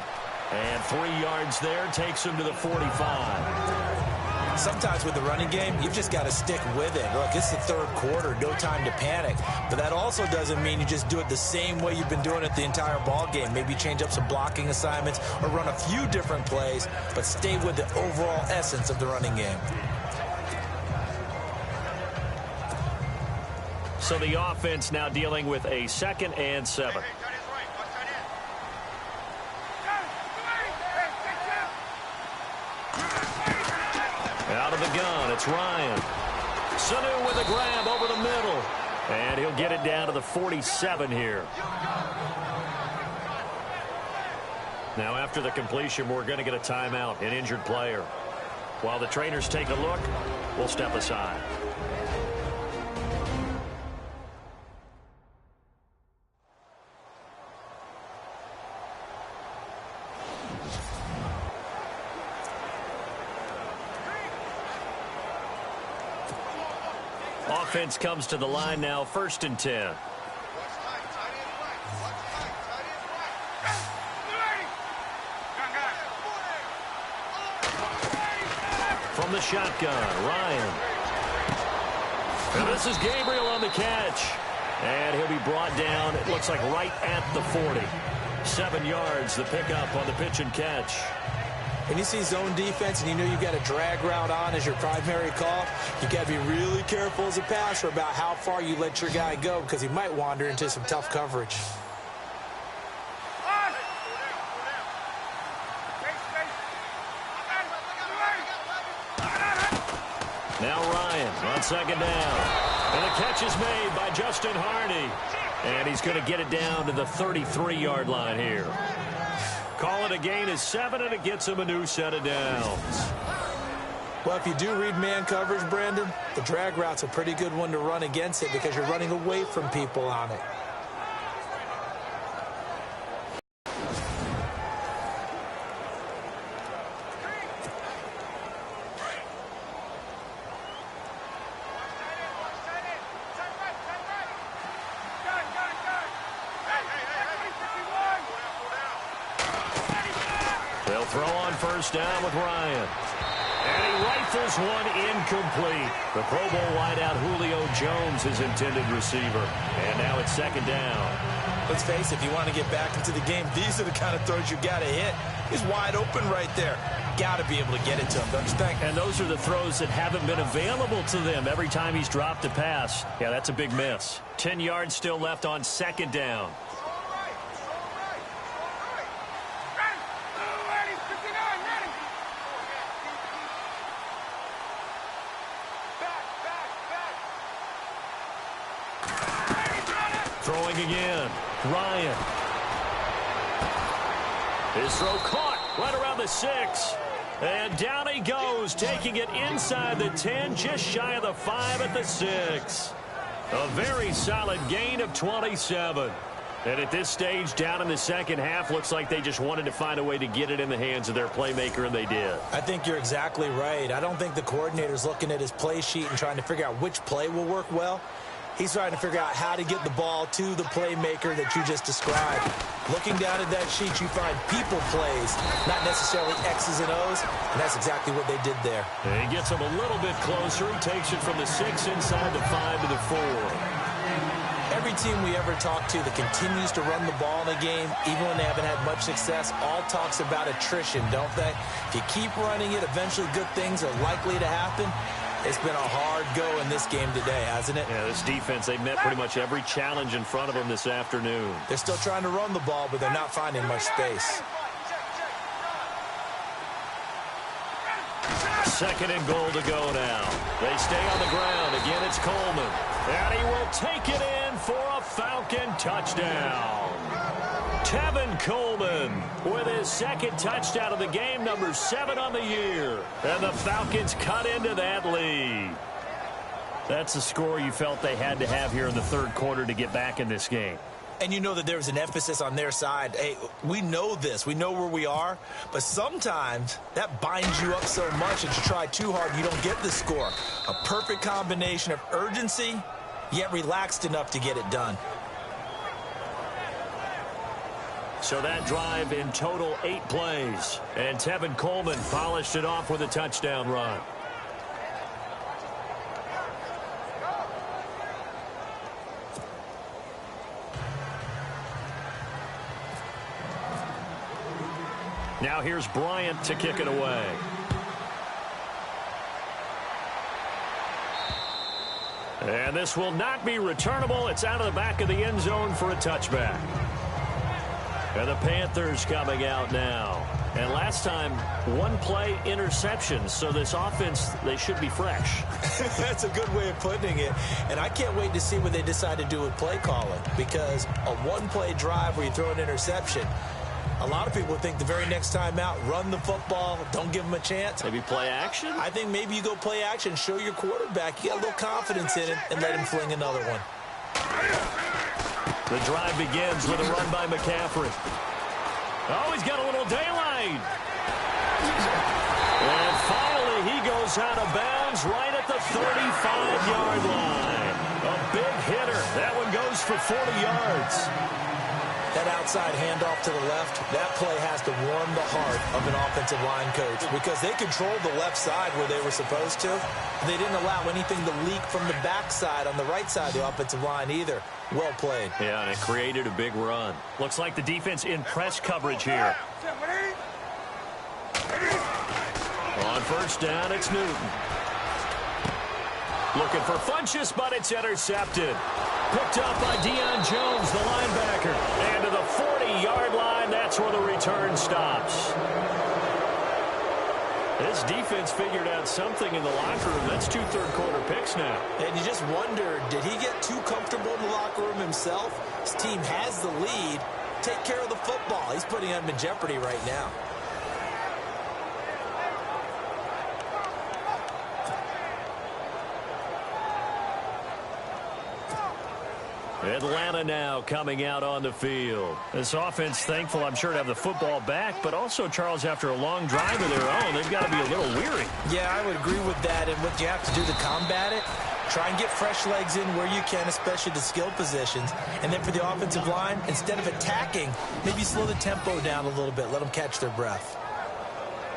And 3 yards there takes him to the 45. Sometimes with the running game, you've just got to stick with it. Look, it's the third quarter, no time to panic. But that also doesn't mean you just do it the same way you've been doing it the entire ball game. Maybe change up some blocking assignments or run a few different plays, but stay with the overall essence of the running game. So the offense now dealing with a 2nd and 7. Out of the gun, it's Ryan. Sanu with a grab over the middle. And he'll get it down to the 47 here. Now after the completion, we're going to get a timeout, an injured player. While the trainers take a look, we'll step aside. Offense comes to the line now, 1st and 10. From the shotgun, Ryan. And this is Gabriel on the catch. And he'll be brought down, it looks like right at the 40. 7 yards, the pickup on the pitch and catch. When you see zone defense and you know you've got a drag route on as your primary call, you've got to be really careful as a passer about how far you let your guy go because he might wander into some tough coverage. Now Ryan on 2nd down. And the catch is made by Justin Hardy. And he's going to get it down to the 33-yard line here. Call it a gain of 7, and it gets him a new set of downs. Well, if you do read man coverage, Brandon, the drag route's a pretty good one to run against it because you're running away from people on it. They'll throw on 1st down with Ryan. And he rifles one incomplete. The Pro Bowl wideout Julio Jones, his intended receiver. And now it's 2nd down. Let's face it, if you want to get back into the game, these are the kind of throws you got to hit. He's wide open right there. Got to be able to get it to him, don't you think? And those are the throws that haven't been available to them every time he's dropped a pass. Yeah, that's a big miss. 10 yards still left on 2nd down. Throwing again. Ryan. His throw caught right around the 6. And down he goes, taking it inside the 10, just shy of the 5 at the 6. A very solid gain of 27. And at this stage, down in the 2nd half, looks like they just wanted to find a way to get it in the hands of their playmaker, and they did. I think you're exactly right. I don't think the coordinator's looking at his play sheet and trying to figure out which play will work well. He's trying to figure out how to get the ball to the playmaker that you just described. Looking down at that sheet, you find people plays, not necessarily X's and O's, and that's exactly what they did there. And he gets him a little bit closer. He takes it from the 6 inside the 5 to the 4. Every team we ever talk to that continues to run the ball in a game, even when they haven't had much success, all talks about attrition, don't they? If you keep running it, eventually good things are likely to happen. It's been a hard go in this game today, hasn't it? Yeah, this defense, they've met pretty much every challenge in front of them this afternoon. They're still trying to run the ball, but they're not finding much space. 2nd and goal to go now. They stay on the ground. Again, it's Coleman. And he will take it in for a Falcon touchdown. Tevin Coleman with his second touchdown of the game, number 7 on the year. And the Falcons cut into that lead. That's the score you felt they had to have here in the third quarter to get back in this game. And you know that there's an emphasis on their side. Hey, we know this. We know where we are. But sometimes that binds you up so much that you try too hard and you don't get the score. A perfect combination of urgency, yet relaxed enough to get it done. So that drive in total 8 plays. And Tevin Coleman polished it off with a touchdown run. Now here's Bryant to kick it away. And this will not be returnable. It's out of the back of the end zone for a touchback. And the Panthers coming out now. And last time, 1 play interception. So this offense, they should be fresh. That's a good way of putting it. And I can't wait to see what they decide to do with play calling. Because a 1-play drive where you throw an interception, a lot of people think the very next time out, run the football, don't give them a chance. Maybe play action? I think maybe you go play action, show your quarterback you got a little confidence in him, and let him fling another one. The drive begins with a run by McCaffrey. Oh, he's got a little daylight. And finally, he goes out of bounds right at the 35-yard line. A big hitter. That one goes for 40 yards. That outside handoff to the left, that play has to warm the heart of an offensive line coach because they controlled the left side where they were supposed to. They didn't allow anything to leak from the backside on the right side of the offensive line either. Well played. Yeah, and it created a big run. Looks like the defense in press coverage here. On first down, it's Newton. Looking for Funchess, but it's intercepted. Picked up by Deion Jones, the linebacker. And to the 40-yard line, that's where the return stops. This defense figured out something in the locker room. That's 2 third-quarter picks now. And you just wonder, did he get too comfortable in the locker room himself? His team has the lead. Take care of the football. He's putting them in jeopardy right now. Atlanta now coming out on the field. This offense thankful, I'm sure, to have the football back, but also, Charles, after a long drive of their own, they've got to be a little weary. Yeah, I would agree with that, and what you have to do to combat it, try and get fresh legs in where you can, especially the skill positions. And then for the offensive line, instead of attacking, maybe slow the tempo down a little bit, let them catch their breath.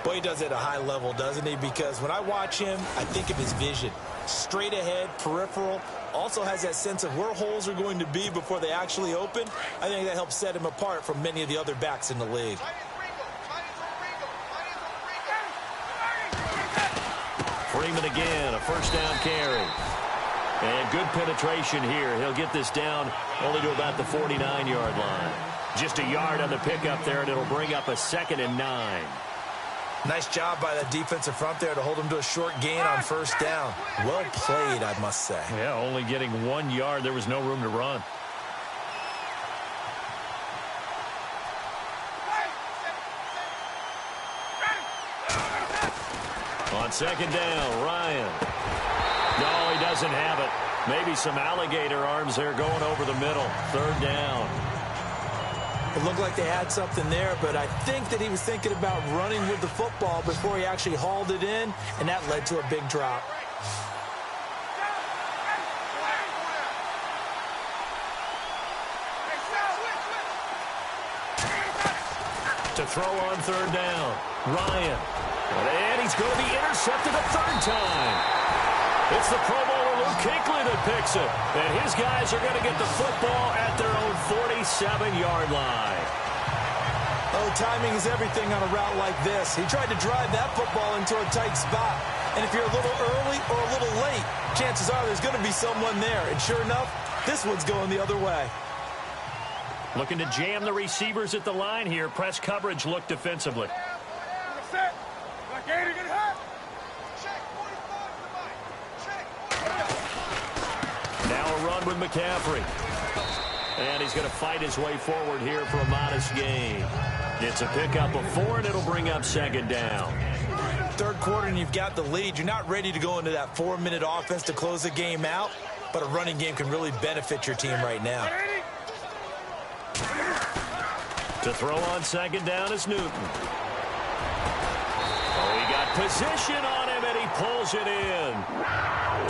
Boy, he does it at a high level, doesn't he? Because when I watch him, I think of his vision. Straight ahead, peripheral, also has that sense of where holes are going to be before they actually open. I think that helps set him apart from many of the other backs in the league. Freeman again, a first down carry. And good penetration here. He'll get this down only to about the 49-yard line. Just a yard on the pickup there, and it'll bring up a 2nd and 9. Nice job by that defensive front there to hold him to a short gain on first down. Well played, I must say. Yeah, only getting 1 yard. There was no room to run. On second down, Ryan. No, he doesn't have it. Maybe some alligator arms there going over the middle. 3rd down. It looked like they had something there, but I think that he was thinking about running with the football before he actually hauled it in, and that led to a big drop. To throw on 3rd down, Ryan. And he's going to be intercepted a 3rd time. It's the Pro Bowler Luke Kuechly that picks it. And his guys are going to get the football at their own 47-yard line. Oh, timing is everything on a route like this. He tried to drive that football into a tight spot. And if you're a little early or a little late, chances are there's going to be someone there. And sure enough, this one's going the other way. Looking to jam the receivers at the line here. Press coverage look defensively. Now a run with McCaffrey. And he's going to fight his way forward here for a modest gain. It's a pickup of 4, and it'll bring up second down. Third quarter, and you've got the lead. You're not ready to go into that 4-minute offense to close the game out, but a running game can really benefit your team right now. To throw on second down is Newton. Oh, he got position on him, and he pulls it in.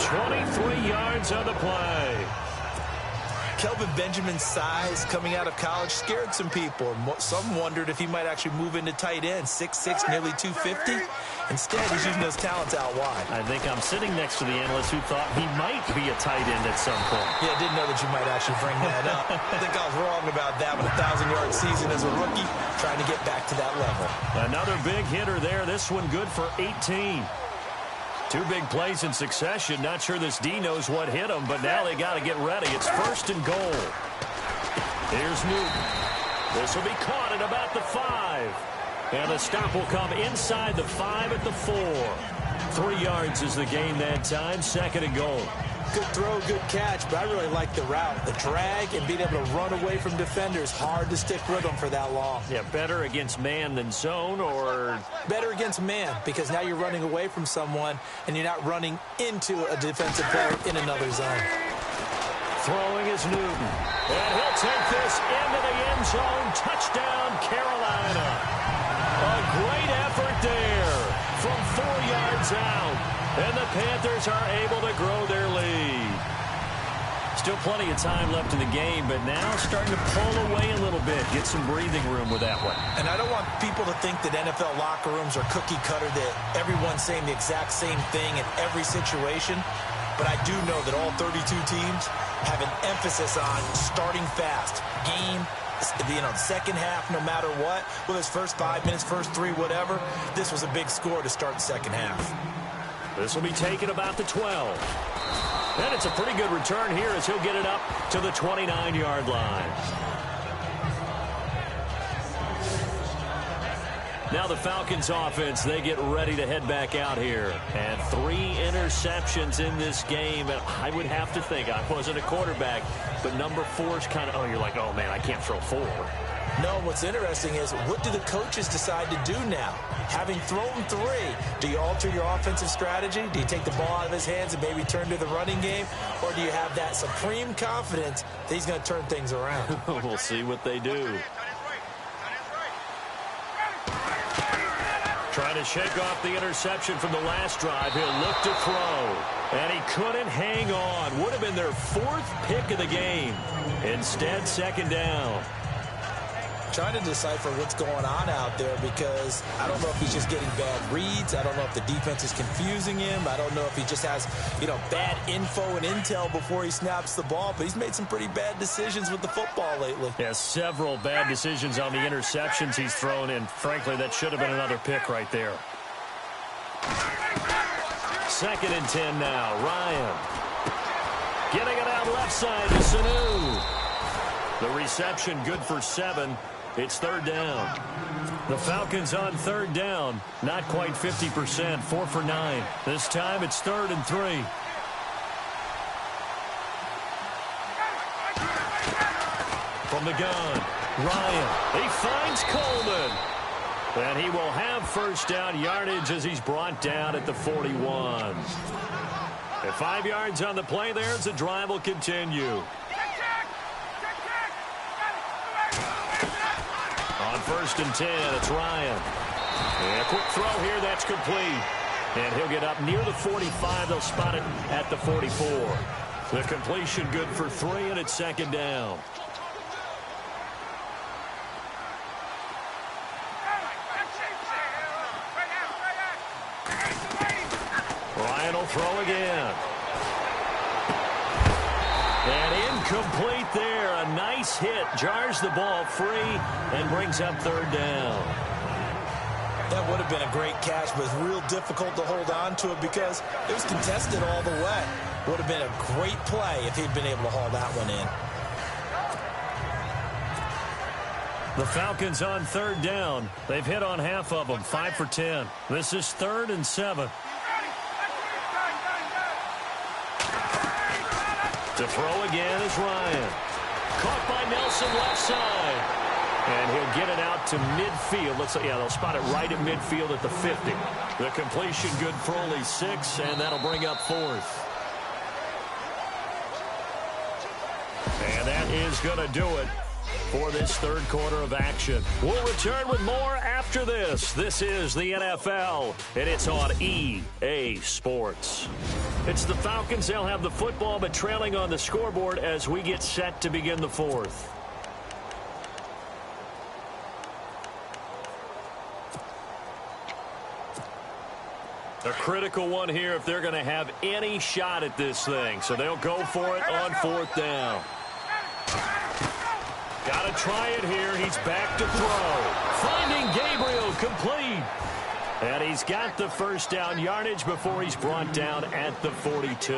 23 yards on the play. Kelvin Benjamin's size coming out of college scared some people. Some wondered if he might actually move into tight end, 6'6", nearly 250. Instead, he's using those talents out wide. I think I'm sitting next to the analyst who thought he might be a tight end at some point. Yeah, I didn't know that you might actually bring that up. I think I was wrong about that, but a 1,000-yard season as a rookie, trying to get back to that level. Another big hitter there. This one good for 18. 2 big plays in succession. Not sure this D knows what hit him, but now they got to get ready. It's first and goal. Here's Newton. This will be caught at about the 5. And the stop will come inside the 5 at the 4. 3 yards is the gain that time. Second and goal. Good throw, good catch, but I really like the route. The drag and being able to run away from defenders. Hard to stick with them for that long. Yeah, better against man than zone, or? Better against man, because now you're running away from someone and you're not running into a defensive player in another zone. Throwing is Newton. And he'll take this into the end zone. Touchdown, Carolina. A great effort there from 4 yards out. And the Panthers are able to grow their lead. Still plenty of time left in the game, but now starting to pull away a little bit. Get some breathing room with that one. And I don't want people to think that NFL locker rooms are cookie cutter, that everyone's saying the exact same thing in every situation. But I do know that all 32 teams have an emphasis on starting fast. Game, second half, no matter what. Whether it's first 5 minutes, first 3, whatever. This was a big score to start the second half. This will be taken about the 12. And it's a pretty good return here as he'll get it up to the 29-yard line. Now the Falcons offense, they get ready to head back out here. And 3 interceptions in this game. And I would have to think, I wasn't a quarterback, but number 4 is kind of, you're like, oh, man, I can't throw 4. No, what's interesting is, what do the coaches decide to do now? Having thrown 3, do you alter your offensive strategy? Do you take the ball out of his hands and maybe turn to the running game? Or do you have that supreme confidence that he's going to turn things around? We'll see what they do. Trying to shake off the interception from the last drive. He'll look to throw. And he couldn't hang on. Would have been their 4th pick of the game. Instead, second down. Trying to decipher what's going on out there, because I don't know if he's just getting bad reads. I don't know if the defense is confusing him. I don't know if he just has, bad info and intel before he snaps the ball. But he's made some pretty bad decisions with the football lately. Yeah, several bad decisions on the interceptions he's thrown in. Frankly, that should have been another pick right there. Second and 10 now. Ryan. Getting it out left side to Sanu. The reception good for 7. It's third down. The Falcons on third down. Not quite 50%. 4 for 9. This time it's 3rd and 3. From the gun, Ryan. He finds Coleman. And he will have first down yardage as he's brought down at the 41. At 5 yards on the play there as the drive will continue. On 1st and 10, it's Ryan. And a quick throw here, that's complete. And he'll get up near the 45. They'll spot it at the 44. The completion good for 3, and it's second down. Ryan will throw again. And incomplete there. A nice hit. Jars the ball free and brings up third down. That would have been a great catch, but it's real difficult to hold on to it because it was contested all the way. Would have been a great play if he'd been able to haul that one in. The Falcons on third down. They've hit on half of them. 5 for 10. This is 3rd and 7. To throw again is Ryan. caught by Nelson left side. And he'll get it out to midfield. They'll spot it right at midfield at the 50. The completion good for only 6, and that'll bring up 4th. And that is going to do it for this third quarter of action. We'll return with more after this. This is the NFL, and it's on EA Sports. It's the Falcons. They'll have the football, but trailing on the scoreboard as we get set to begin the fourth. A critical one here if they're going to have any shot at this thing. So they'll go for it on 4th down. Got to try it here. He's back to throw. Finding Gabriel complete. And he's got the first down yardage before he's brought down at the 42.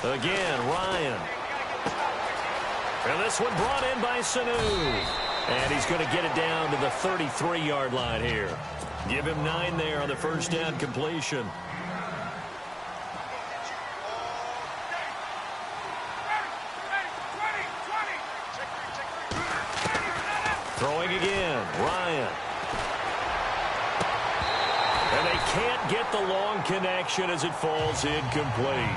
Again, Ryan. And this one brought in by Sanu. And he's going to get it down to the 33-yard line here. Give him 9 there on the first down completion. Throwing again, Ryan. And they can't get the long connection as it falls incomplete.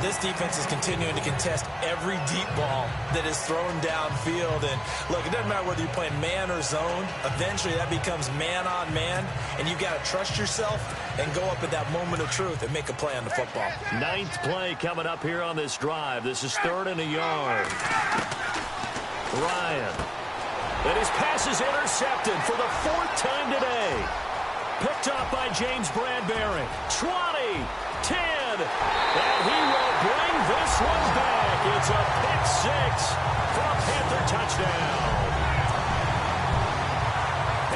This defense is continuing to contest every deep ball that is thrown downfield. And, look, it doesn't matter whether you're playing man or zone. Eventually, that becomes man-on-man, and you've got to trust yourself and go up at that moment of truth and make a play on the football. 9th play coming up here on this drive. This is 3rd and a yard. Ryan. And his pass is intercepted for the 4th time today. Picked up by James Bradbury. 20, 10, and he will bring this one back. It's a pick-6 for a Panther touchdown.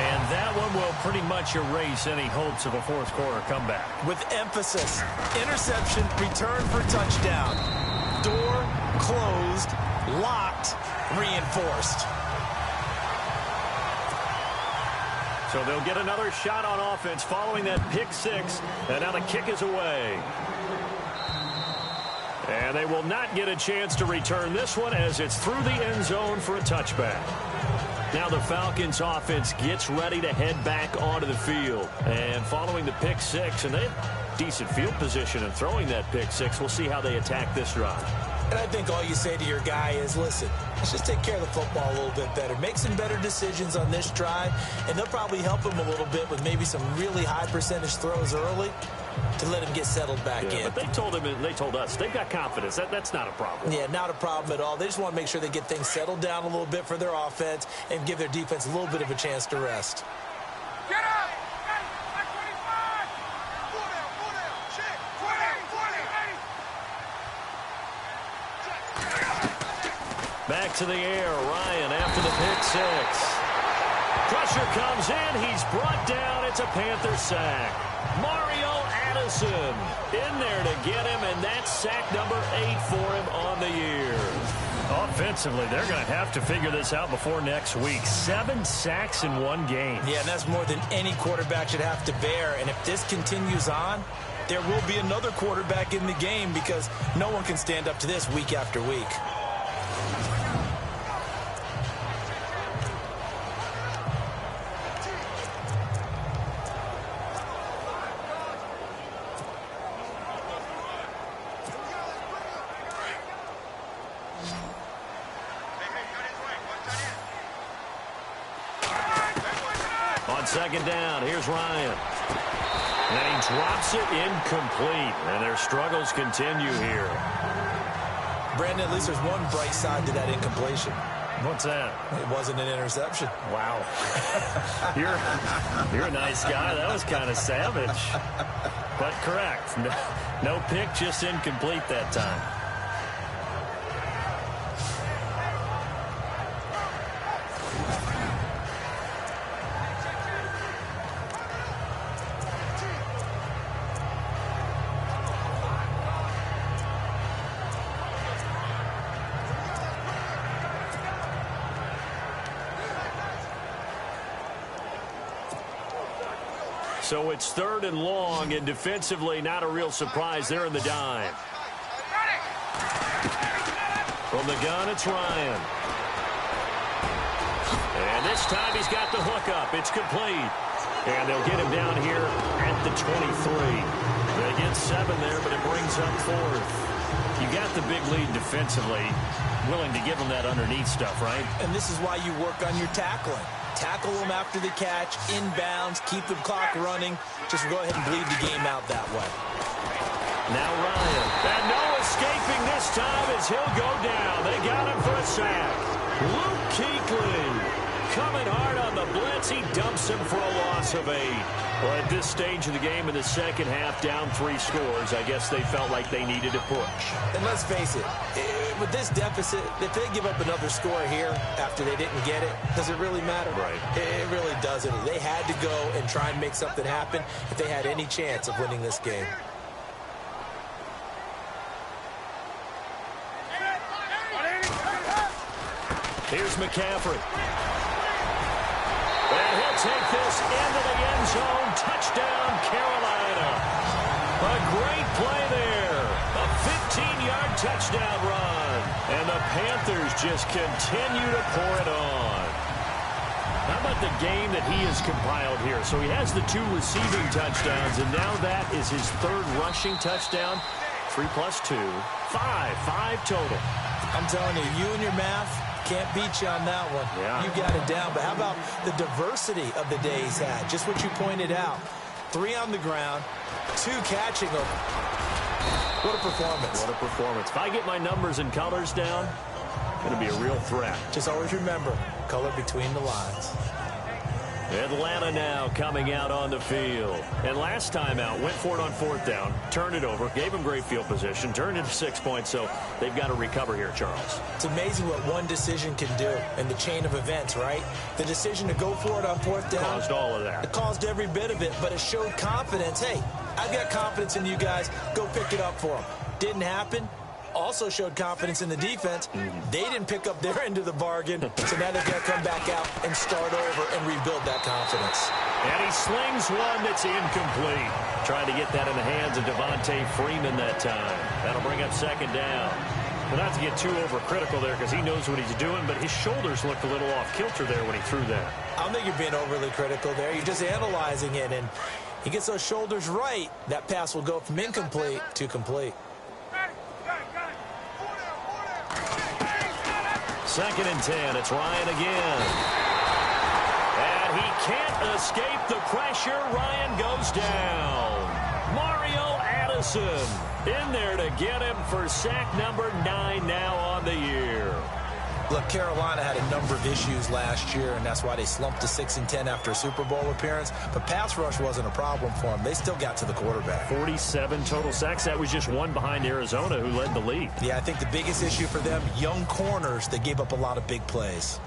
And that one will pretty much erase any hopes of a fourth quarter comeback. With emphasis, interception, return for touchdown. Door closed, locked, reinforced. So they'll get another shot on offense following that pick-6, and now the kick is away. And they will not get a chance to return this one as it's through the end zone for a touchback. Now the Falcons offense gets ready to head back onto the field. And following the pick-6, and they have decent field position in throwing that pick-6, we'll see how they attack this drive. And I think all you say to your guy is, listen, let's just take care of the football a little bit better. Make some better decisions on this drive, and they'll probably help him a little bit with maybe some really high percentage throws early to let him get settled back in. But they told him and they told us they've got confidence. That's not a problem. Yeah, not a problem at all. They just want to make sure they get things settled down a little bit for their offense and give their defense a little bit of a chance to rest. Get up! Back to the air, Ryan after the pick-6. Pressure comes in, he's brought down, it's a Panther sack. Mario Addison in there to get him, and that's sack number 8 for him on the year. Offensively, they're going to have to figure this out before next week. 7 sacks in one game. Yeah, and that's more than any quarterback should have to bear, and if this continues on, there will be another quarterback in the game because no one can stand up to this week after week. Second down, here's Ryan. And he drops it incomplete. And their struggles continue here. Brandon, at least there's one bright side to that incompletion. What's that? It wasn't an interception. Wow. You're a nice guy. That was kind of savage. But correct. No pick, just incomplete that time. So it's 3rd and long, and defensively not a real surprise there in the dime. From the gun, it's Ryan. And this time he's got the hookup. It's complete. And they'll get him down here at the 23. They get 7 there, but it brings up 4th. You got the big lead defensively. Willing to give them that underneath stuff, right? And this is why you work on your tackling. Tackle them after the catch, inbounds, keep the clock running. Just go ahead and bleed the game out that way. Now Ryan. And no escaping this time as he'll go down. They got him for a sack. Luke Kuechly coming hard on the blitz. He dumps him for a loss of 8. Well, at this stage of the game in the second half, down 3 scores, I guess they felt like they needed to push. And let's face it, with this deficit, if they give up another score here after they didn't get it, does it really matter? Right. It really doesn't. They had to go and try and make something happen if they had any chance of winning this game. Here's McCaffrey. And he'll take this into the end zone. Touchdown, Carolina. A great play there. A 15-yard touchdown run. And the Panthers just continue to pour it on. How about the game that he has compiled here? So he has the 2 receiving touchdowns, and now that is his 3rd rushing touchdown. 3 plus 2, 5 total. I'm telling you, you and your math can't beat you on that one. Yeah. You got it down. But how about the diversity of the day he's had? Just what you pointed out. 3 on the ground, 2 catching them. What a performance. What a performance. If I get my numbers and colors down, it's going to be a real threat. Just always remember, color between the lines. Atlanta now coming out on the field. And last time out, went for it on 4th down, turned it over, gave them great field position, turned it 6 points, so they've got to recover here, Charles. It's amazing what one decision can do in the chain of events, right? The decision to go for it on 4th down. Caused all of that. It caused every bit of it, but it showed confidence. Hey, I've got confidence in you guys. Go pick it up for them. Didn't happen. Also showed confidence in the defense. They didn't pick up their end of the bargain, so now they've got to come back out and start over and rebuild that confidence. And he slings one that's incomplete. Trying to get that in the hands of Devontae Freeman that time. That'll bring up 2nd down. Well, not to get too overcritical there because he knows what he's doing, but his shoulders looked a little off kilter there when he threw that. I don't think you're being overly critical there. You're just analyzing it, and he gets those shoulders right. That pass will go from incomplete to complete. 2nd and 10. It's Ryan again. And he can't escape the pressure. Ryan goes down. Mario Addison in there to get him for sack number 9 now on the year. Look, Carolina had a number of issues last year, and that's why they slumped to 6-10 after a Super Bowl appearance. But pass rush wasn't a problem for them. They still got to the quarterback. 47 total sacks. That was just 1 behind Arizona, who led the league. Yeah, I think the biggest issue for them, young corners, they gave up a lot of big plays.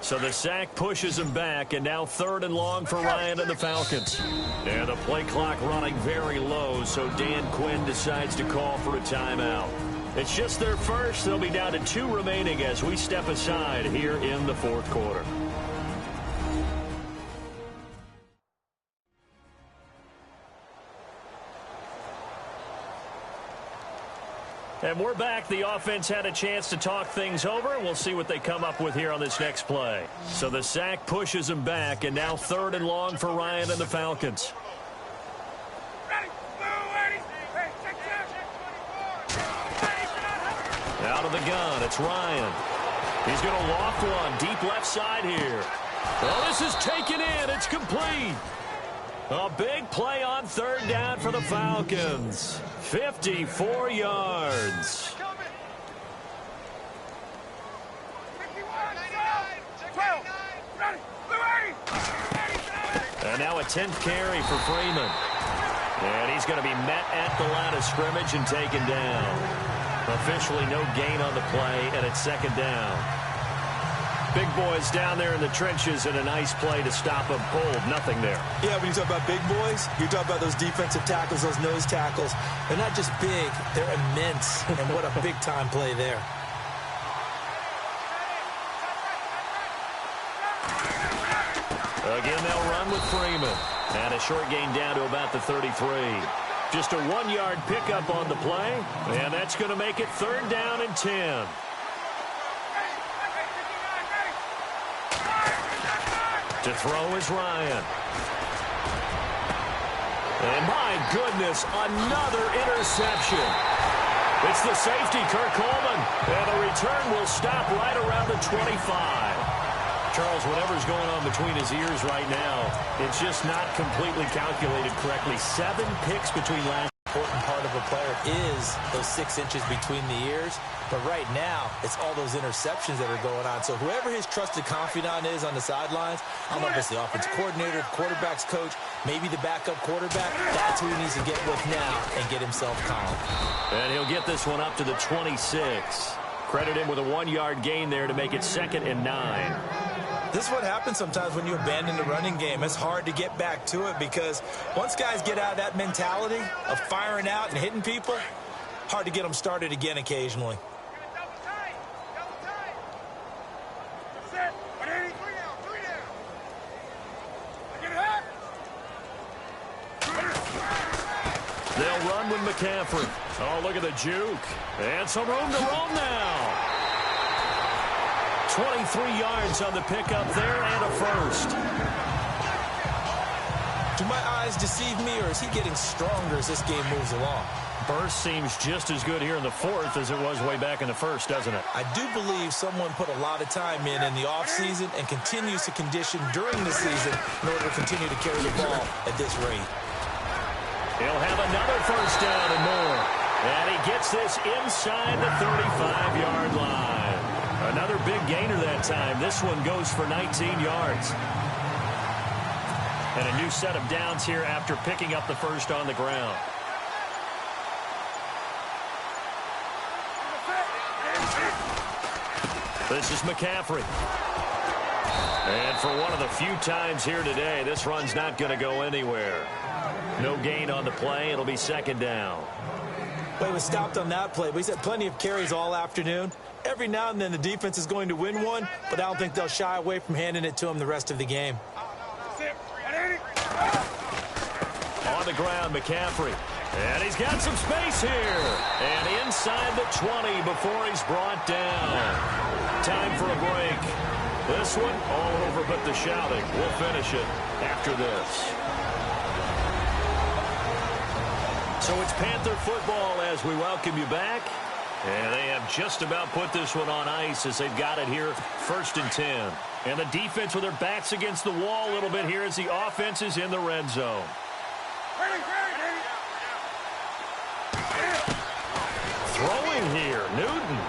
So the sack pushes him back, and now 3rd and long for Ryan and the Falcons. And the play clock running very low, so Dan Quinn decides to call for a timeout. It's just their first. They'll be down to 2 remaining as we step aside here in the 4th quarter. And we're back. The offense had a chance to talk things over. We'll see what they come up with here on this next play. So the sack pushes him back, and now 3rd and long for Ryan and the Falcons. Out of the gun, it's Ryan. He's going to loft one deep left side here. Well, this is taken in. It's complete. A big play on 3rd down for the Falcons. 54 yards. And now a 10th carry for Freeman. And he's going to be met at the line of scrimmage and taken down. Officially no gain on the play, and it's 2nd down. Big boys down there in the trenches, and a nice play to stop them cold. Nothing there. Yeah, when you talk about big boys, you talk about those defensive tackles, those nose tackles. They're not just big, they're immense. And what a big-time play there. Again, they'll run with Freeman. And a short gain down to about the 33. Just a 1-yard pickup on the play. And that's going to make it 3rd down and 10. To throw is Ryan. And my goodness, another interception. It's the safety, Kirk Coleman. And the return will stop right around the 25. Charles, whatever's going on between his ears right now, it's just not completely calculated correctly. 7 picks between last. Important part of a player is those 6 inches between the ears. But right now, it's all those interceptions that are going on. So whoever his trusted confidant is on the sidelines, I don't know if it's the offensive coordinator, the quarterback's coach, maybe the backup quarterback, that's who he needs to get with now and get himself calm. And he'll get this one up to the 26. Credit him with a 1-yard gain there to make it 2nd and 9. This is what happens sometimes when you abandon the running game. It's hard to get back to it because once guys get out of that mentality of firing out and hitting people, hard to get them started again occasionally. They'll run with McCaffrey. Oh, look at the juke. And some room to roam now. 23 yards on the pickup there and a first. Do my eyes deceive me, or is he getting stronger as this game moves along? Burst seems just as good here in the 4th as it was way back in the 1st, doesn't it? I do believe someone put a lot of time in the offseason and continues to condition during the season in order to continue to carry the ball at this rate. He'll have another first down and more. And he gets this inside the 35-yard line. Another big gainer that time. This one goes for 19 yards. And a new set of downs here after picking up the first on the ground. This is McCaffrey. And for one of the few times here today, this run's not going to go anywhere. No gain on the play. It'll be 2nd down. Well, he was stopped on that play, but he's had plenty of carries all afternoon. Every now and then the defense is going to win one, but I don't think they'll shy away from handing it to him the rest of the game. On the ground, McCaffrey. And he's got some space here. And inside the 20 before he's brought down. Time for a break. This one all over but the shouting. We'll finish it after this. So it's Panther football as we welcome you back. And they have just about put this one on ice as they've got it here 1st and 10. And the defense with their backs against the wall a little bit here as the offense is in the red zone. Throwing here, Newton.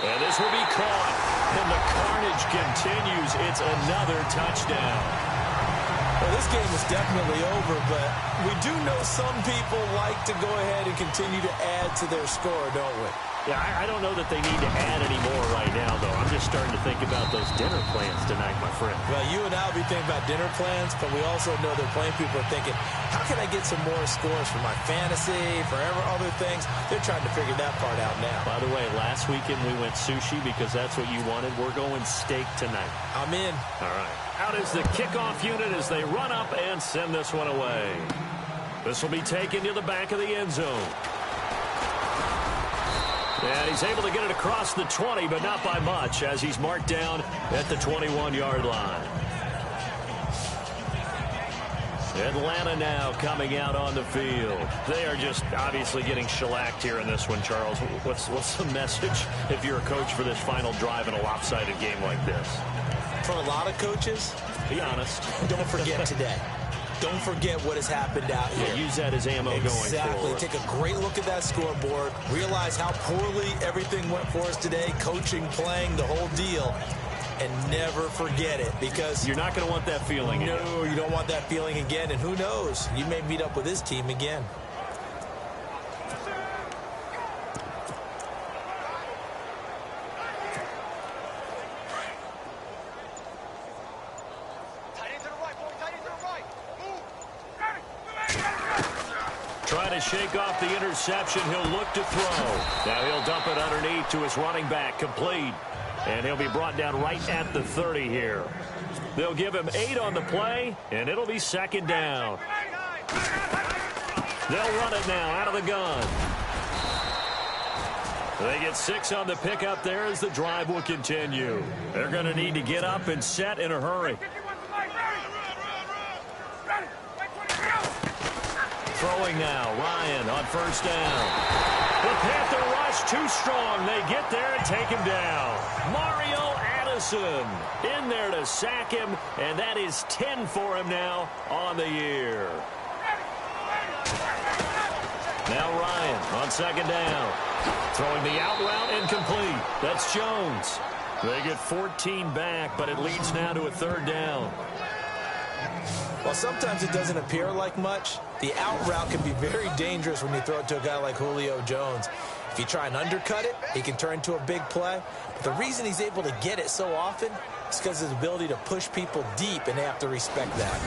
And this will be caught. And the carnage continues. It's another touchdown. Well, this game is definitely over, but we do know some people like to go ahead and continue to add to their score, don't we? Yeah, I don't know that they need to add any more right now, though. I'm just starting to think about those dinner plans tonight, my friend. Well, you and I will be thinking about dinner plans, but we also know that plenty of people are thinking, how can I get some more scores for my fantasy, for other things? They're trying to figure that part out now. By the way, last weekend we went sushi because that's what you wanted. We're going steak tonight. I'm in. All right. Out is the kickoff unit as they run up and send this one away. This will be taken to the back of the end zone. And he's able to get it across the 20, but not by much, as he's marked down at the 21-yard line. Atlanta now coming out on the field. They are just obviously getting shellacked here in this one, Charles. What's the message if you're a coach for this final drive in a lopsided game like this? For a lot of coaches, be honest. Don't forget today. Don't forget what has happened out here. Use that as ammo going forward. Exactly. Take a great look at that scoreboard. Realize how poorly everything went for us today. Coaching, playing, the whole deal. And never forget it, because you're not going to want that feeling again. No, you don't want that feeling again. And who knows? You may meet up with this team again. to shake off the interception. He'll look to throw. Now he'll dump it underneath to his running back, complete. And he'll be brought down right at the 30 here. They'll give him 8 on the play, and it'll be second down. They'll run it now out of the gun. They get 6 on the pickup there as the drive will continue. They're going to need to get up and set in a hurry. Throwing now, Ryan on first down. The Panther rush too strong. They get there and take him down. Mario Addison in there to sack him, and that is 10 for him now on the year. Now Ryan on second down. Throwing the out route incomplete. That's Jones. They get 14 back, but it leads now to a third down. Well, sometimes it doesn't appear like much. The out route can be very dangerous when you throw it to a guy like Julio Jones. If you try and undercut it, he can turn into a big play. But the reason he's able to get it so often is because of his ability to push people deep, and they have to respect that.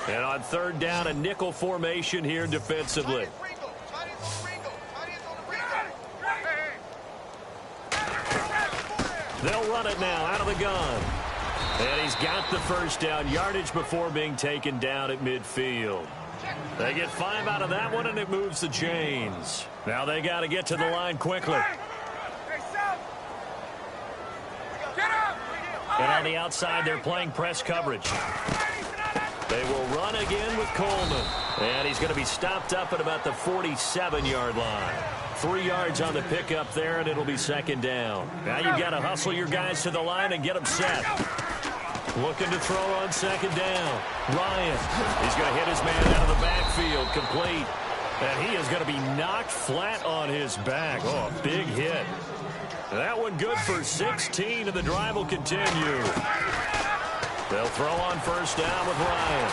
And on third down, a nickel formation here defensively. They'll run it now out of the gun. And he's got the first down yardage before being taken down at midfield. They get 5 out of that one, and it moves the chains. Now they got to get to the line quickly. And on the outside, they're playing press coverage. They will run again with Coleman. And he's going to be stopped up at about the 47-yard line. 3 yards on the pickup there, and it'll be second down. Now you've got to hustle your guys to the line and get them set. Looking to throw on second down. Ryan, he's going to hit his man out of the backfield, complete. And he is going to be knocked flat on his back. Oh, a big hit. That one good for 16, and the drive will continue. They'll throw on first down with Ryan.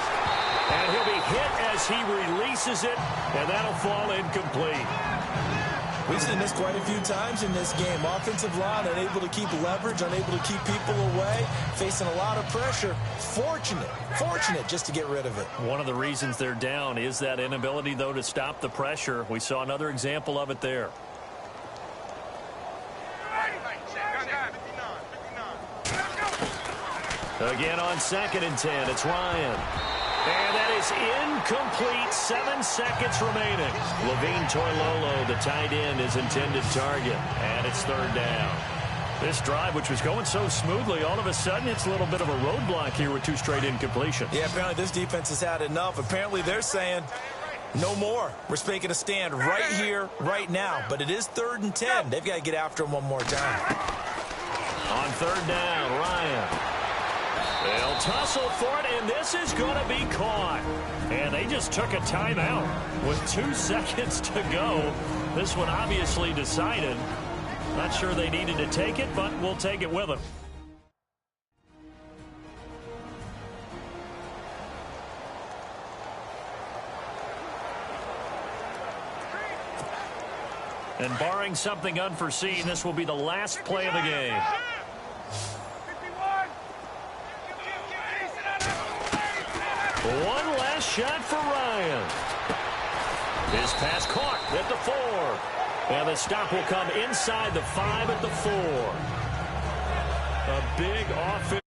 And he'll be hit as he releases it, and that'll fall incomplete. We've seen this quite a few times in this game. Offensive line unable to keep leverage, unable to keep people away, facing a lot of pressure. Fortunate just to get rid of it. One of the reasons they're down is that inability, though, to stop the pressure. We saw another example of it there. Again on second and 10, it's Ryan. And that is incomplete. 7 seconds remaining. Levine Toilolo, the tight end, is intended target. And it's third down. This drive, which was going so smoothly, all of a sudden it's a little bit of a roadblock here with 2 straight incompletions. Yeah, apparently this defense has had enough. Apparently they're saying no more. We're making a stand right here, right now. But it is third and 10. They've got to get after him one more time. On third down, Ryan. They'll tussle for it, and this is going to be caught. And they just took a timeout with 2 seconds to go. This one obviously decided. Not sure they needed to take it, but we'll take it with them. And barring something unforeseen, this will be the last play of the game. One last shot for Ryan. His pass caught at the 4. And the stop will come inside the 5 at the 4. A big offense.